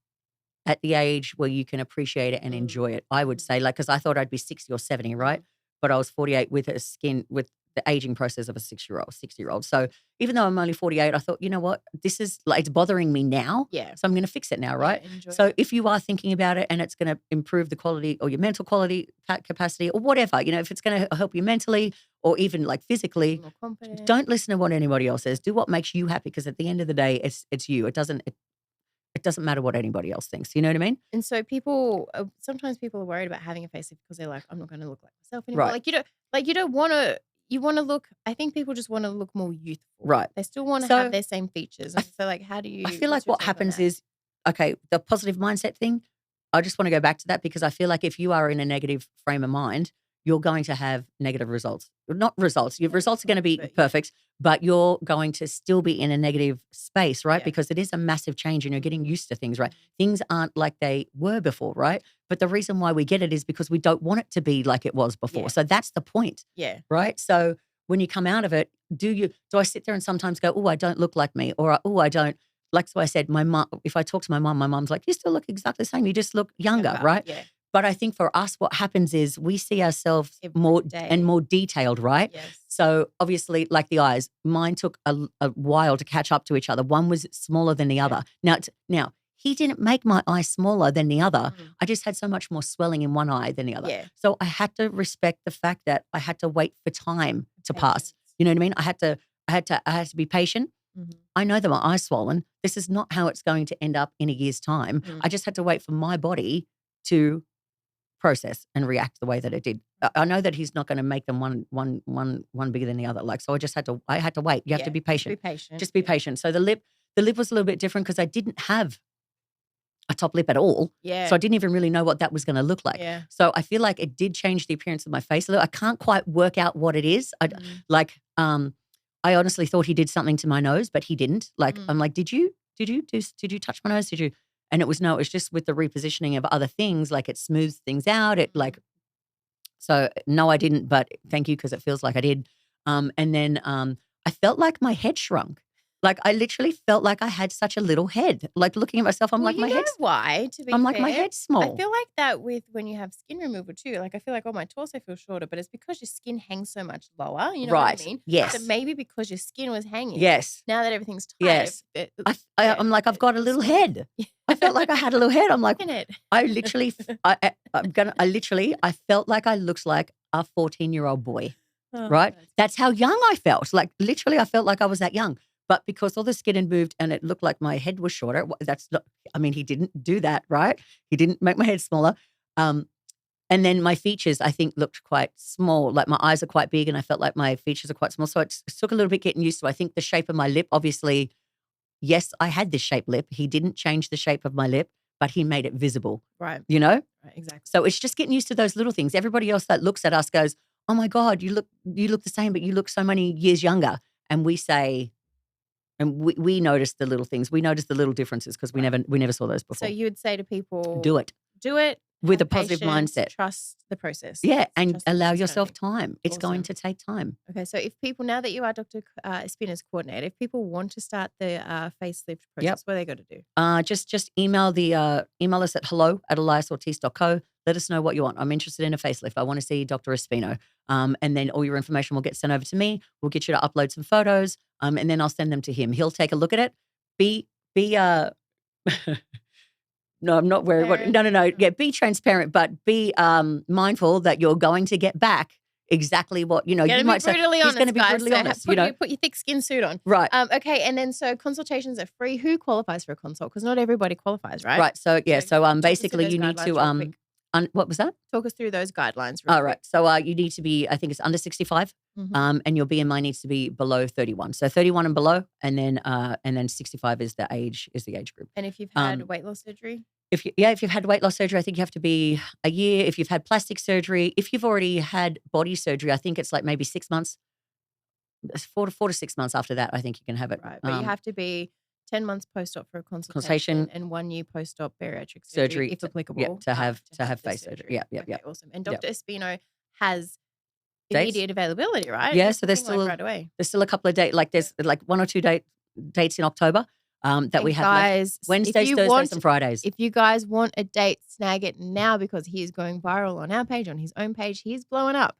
Speaker 2: at the age where you can appreciate it and enjoy it. I would say, like, because I thought I'd be 60 or 70, right? But I was 48 with the aging process of a 60-year-old. So even though I'm only 48, I thought, you know what? This is like, it's bothering me now.
Speaker 1: Yeah.
Speaker 2: So I'm going to fix it now, right? So if you are thinking about it and it's going to improve the quality or your mental quality capacity or whatever, if it's going to help you mentally or even like physically, don't listen to what anybody else says. Do what makes you happy, because at the end of the day, it's you. It doesn't matter what anybody else thinks. You know what I mean?
Speaker 1: And so sometimes people are worried about having a facelift because they're like, I'm not going to look like myself anymore.
Speaker 2: Right.
Speaker 1: You don't want to. You want to look. I think people just want to look more youthful.
Speaker 2: Right.
Speaker 1: They still want to have their same features. And so, like, how do you?
Speaker 2: I feel like what happens is, okay, the positive mindset thing. I just want to go back to that, because I feel like if you are in a negative frame of mind, you're going to have negative results. Not results. Your results are going to be
Speaker 1: but
Speaker 2: perfect, but you're going to still be in a negative space, right?
Speaker 1: Yeah.
Speaker 2: Because it is a massive change and you're getting used to things, right? Things aren't like they were before, right? But the reason why we get it is because we don't want it to be like it was before.
Speaker 1: Yeah.
Speaker 2: So that's the point,
Speaker 1: Yeah.
Speaker 2: right? So when you come out of it, do I sit there and sometimes go, oh, I don't look like me, or oh, I don't, like, so I said, my mom, if I talk to my mom's like, you still look exactly the same. You just look younger, right?
Speaker 1: Yeah.
Speaker 2: But I think for us, what happens is we see ourselves
Speaker 1: Every
Speaker 2: more
Speaker 1: day.
Speaker 2: and more detailed, right?
Speaker 1: Yes.
Speaker 2: So obviously, like the eyes, mine took a while to catch up to each other. One was smaller than the other. Now, he didn't make my eye smaller than the other. I just had so much more swelling in one eye than the other.
Speaker 1: Yeah.
Speaker 2: So I had to respect the fact that I had to wait for time to pass. You know what I mean? I had to be patient. I know that my eye's swollen. This is not how it's going to end up in a year's time. I just had to wait for my body to process and react the way that it did. I know that he's not going to make them one bigger than the other. Like, so I had to wait. You have to be patient. Just be patient. So the lip was a little bit different because I didn't have a top lip at all.
Speaker 1: Yeah.
Speaker 2: So I didn't even really know what that was going to look like.
Speaker 1: Yeah.
Speaker 2: So I feel like it did change the appearance of my face a little. I can't quite work out what it is. I honestly thought he did something to my nose, but he didn't. Like, I'm like, did you touch my nose? Did you? And it was just with the repositioning of other things, like it smooths things out. It so no, I didn't, but thank you because it feels like I did. And then I felt like my head shrunk. Like I literally felt like I had such a little head. Like looking at myself, I'm like, my head's
Speaker 1: why? To be
Speaker 2: I'm
Speaker 1: fair,
Speaker 2: like, my head's small.
Speaker 1: I feel like that with when you have skin removal too. Like I feel like, oh, my torso feels shorter, but it's because your skin hangs so much lower. You know what I mean?
Speaker 2: Yes.
Speaker 1: So maybe because your skin was hanging.
Speaker 2: Yes.
Speaker 1: Now that everything's tight.
Speaker 2: Yes. I'm like, I've got a little head. I felt like I had a little head. I'm like, I literally, I felt like I looked like a 14-year-old boy.
Speaker 1: Oh,
Speaker 2: right? That's how young I felt. Like literally, I felt like I was that young. But because all the skin had moved and it looked like my head was shorter, that's not, I mean, he didn't do that, right? He didn't make my head smaller. And then my features, I think, looked quite small. Like my eyes are quite big and I felt like my features are quite small. So it took a little bit getting used to. I think the shape of my lip, obviously, yes, I had this shaped lip. He didn't change the shape of my lip, but he made it visible.
Speaker 1: Right.
Speaker 2: You know?
Speaker 1: Right, exactly.
Speaker 2: So it's just getting used to those little things. Everybody else that looks at us goes, oh my God, you look the same, but you look so many years younger. And we say, and we notice the little things. We notice the little differences because we never saw those before.
Speaker 1: So you would say to people,
Speaker 2: do it with a positive mindset.
Speaker 1: Trust the process.
Speaker 2: Yeah, and allow yourself time. It's going to take time.
Speaker 1: Okay, so if people, now that you are Dr. Espina's coordinator, if people want to start the facelift process, what are they got to do?
Speaker 2: Just email us at hello@eliasortiz.co. Let us know what you want. I'm interested in a facelift. I want to see Dr. Espino. And then all your information will get sent over to me. We'll get you to upload some photos. And then I'll send them to him. He'll take a look at it. No, I'm not worried. No. Yeah, be transparent, but be mindful that you're going to get back exactly what, you might say. He's going to be brutally honest.
Speaker 1: Put your thick skin suit on.
Speaker 2: Right.
Speaker 1: Okay, and then so consultations are free. Who qualifies for a consult? Because not everybody qualifies, right?
Speaker 2: Right. So basically you need to what was that?
Speaker 1: Talk us through those guidelines.
Speaker 2: All right. So you need to be, I think it's under 65, and your BMI needs to be below 31. So 31 and below, and then 65 is the age group.
Speaker 1: And if you've had weight loss surgery?
Speaker 2: If you've had weight loss surgery, I think you have to be a year. If you've had plastic surgery, if you've already had body surgery, I think it's like maybe 6 months, 4 to 6 months after that, I think you can have it.
Speaker 1: Right. But you have to be 10 months post-op for a consultation and 1 year post-op bariatric surgery if applicable.
Speaker 2: Yeah, to have face surgery. Yeah.
Speaker 1: Okay, awesome. And Dr. Espino has immediate availability, right?
Speaker 2: Yeah, so there's still
Speaker 1: right away.
Speaker 2: There's still a couple of dates, like there's like 1 or 2 dates in October that we have
Speaker 1: guys,
Speaker 2: left. Wednesdays, Thursdays, and Fridays.
Speaker 1: If you guys want a date, snag it now because he is going viral on our page, on his own page. He's blowing up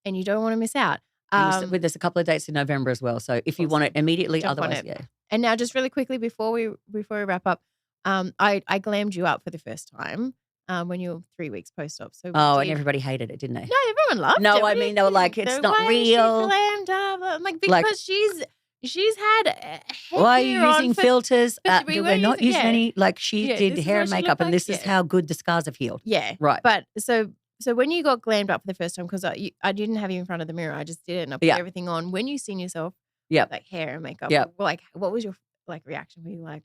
Speaker 1: and you don't want to miss out.
Speaker 2: There's a couple of dates in November as well. So if you want it immediately,
Speaker 1: jump
Speaker 2: otherwise,
Speaker 1: yeah. And now just really quickly before we wrap up, I glammed you up for the first time when you were 3 weeks post-op. So
Speaker 2: and everybody hated it, didn't they?
Speaker 1: No, everyone loved it.
Speaker 2: No, I mean, they were like, it's not real.
Speaker 1: Glammed up. I'm like, because she's had
Speaker 2: why are you using filters? We're not using any, like she did hair and makeup and this is how good the scars have healed.
Speaker 1: Yeah.
Speaker 2: Right.
Speaker 1: But so when you got glammed up for the first time, because I didn't have you in front of the mirror, I just did it and I put everything on. When you seen yourself, like hair and makeup, like what was your reaction? Were you like,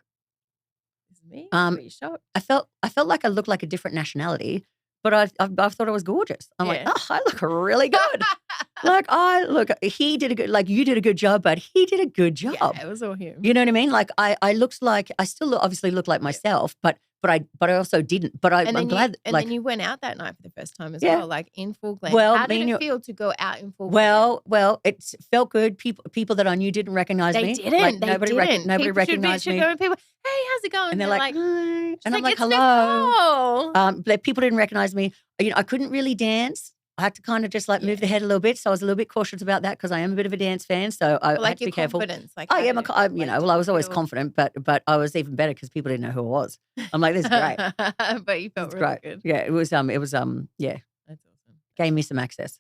Speaker 1: "This is me"? Were you shocked?
Speaker 2: I felt like I looked like a different nationality, but I thought I was gorgeous. I'm like,
Speaker 1: Yeah.
Speaker 2: oh, I look really good. He did a good, like you did a good job, but he did a good job.
Speaker 1: Yeah, it was all him.
Speaker 2: You know what I mean? Like I looked like, I still obviously look like myself, but I also didn't. But I'm glad.
Speaker 1: Then you went out that night for the first time as
Speaker 2: Yeah.
Speaker 1: well, like in full glam.
Speaker 2: Well,
Speaker 1: How did it feel to go out in full glam?
Speaker 2: Well, it felt good. People that I knew didn't recognize me.
Speaker 1: They didn't.
Speaker 2: Like,
Speaker 1: They
Speaker 2: nobody
Speaker 1: didn't.
Speaker 2: Nobody recognized me.
Speaker 1: Go and people, hey, how's it going?
Speaker 2: And they're like, hi. And I'm like,
Speaker 1: it's
Speaker 2: hello.
Speaker 1: Nicole.
Speaker 2: People didn't recognize me. You know, I couldn't really dance. I had to kind of just like move the head a little bit. So I was a little bit cautious about that because I am a bit of a dance fan. So I had to be careful.
Speaker 1: Like,
Speaker 2: I was always confident, but I was even better because people didn't know who I was. I'm like, this is great.
Speaker 1: But you felt really good.
Speaker 2: Yeah, it was, yeah.
Speaker 1: That's awesome.
Speaker 2: Gained me some access.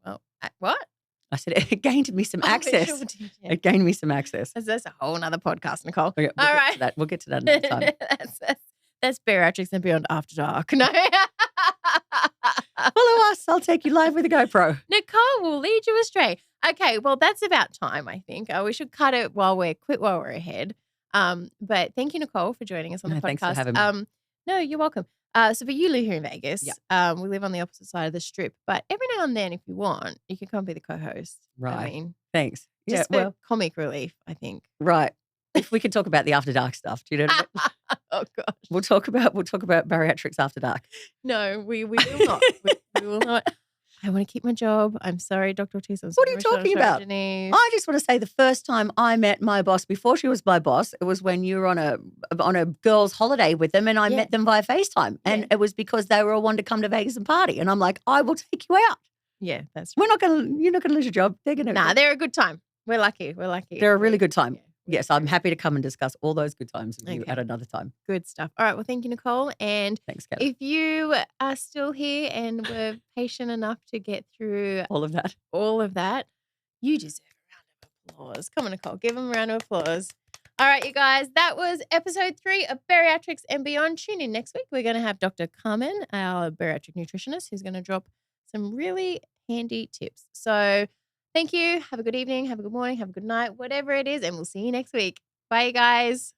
Speaker 1: Well, what?
Speaker 2: I said it gained me some access.
Speaker 1: Sure did, yeah.
Speaker 2: It gained me some access.
Speaker 1: That's a whole nother podcast, Nicole.
Speaker 2: Okay,
Speaker 1: all right.
Speaker 2: We'll get to that another time.
Speaker 1: That's Bariatrics and Beyond After Dark. No.
Speaker 2: Follow us. I'll take you live with a GoPro.
Speaker 1: Nicole will lead you astray. Okay, well, that's about time, I think. We should cut it while we're ahead. But thank you, Nicole, for joining us on the podcast.
Speaker 2: Thanks for having me.
Speaker 1: No, you're welcome. So for you live here in Vegas.
Speaker 2: Yeah.
Speaker 1: We live on the opposite side of the strip. But every now and then, if you want, you can come be the co-host.
Speaker 2: Right.
Speaker 1: I mean,
Speaker 2: thanks.
Speaker 1: Just for comic relief, I think.
Speaker 2: Right. If we could talk about the After Dark stuff, do you know what I mean?
Speaker 1: Oh gosh.
Speaker 2: We'll talk about bariatrics after dark.
Speaker 1: No, we will not. we will not. I want to keep my job. I'm sorry, Dr. Ortiz.
Speaker 2: What are you talking about? I just want to say the first time I met my boss before she was my boss, it was when you were on a girls' holiday with them, and I met them via FaceTime, and it was because they were all wanting to come to Vegas and party, and I'm like, I will take you out.
Speaker 1: Yeah, that's right.
Speaker 2: You're not gonna lose your job.
Speaker 1: They're a good time. We're lucky.
Speaker 2: They're a really good time. Yeah. Yes, I'm happy to come and discuss all those good times with you at another time.
Speaker 1: Good stuff. All right. Well, thank you, Nicole. And
Speaker 2: thanks, Kelly.
Speaker 1: If you are still here and were patient enough to get through
Speaker 2: all of that,
Speaker 1: you deserve a round of applause. Come on, Nicole. Give them a round of applause. All right, you guys. That was episode 3 of Bariatrics and Beyond. Tune in next week. We're going to have Dr. Carmen, our bariatric nutritionist, who's going to drop some really handy tips. So thank you. Have a good evening. Have a good morning. Have a good night. Whatever it is. And we'll see you next week. Bye, you guys.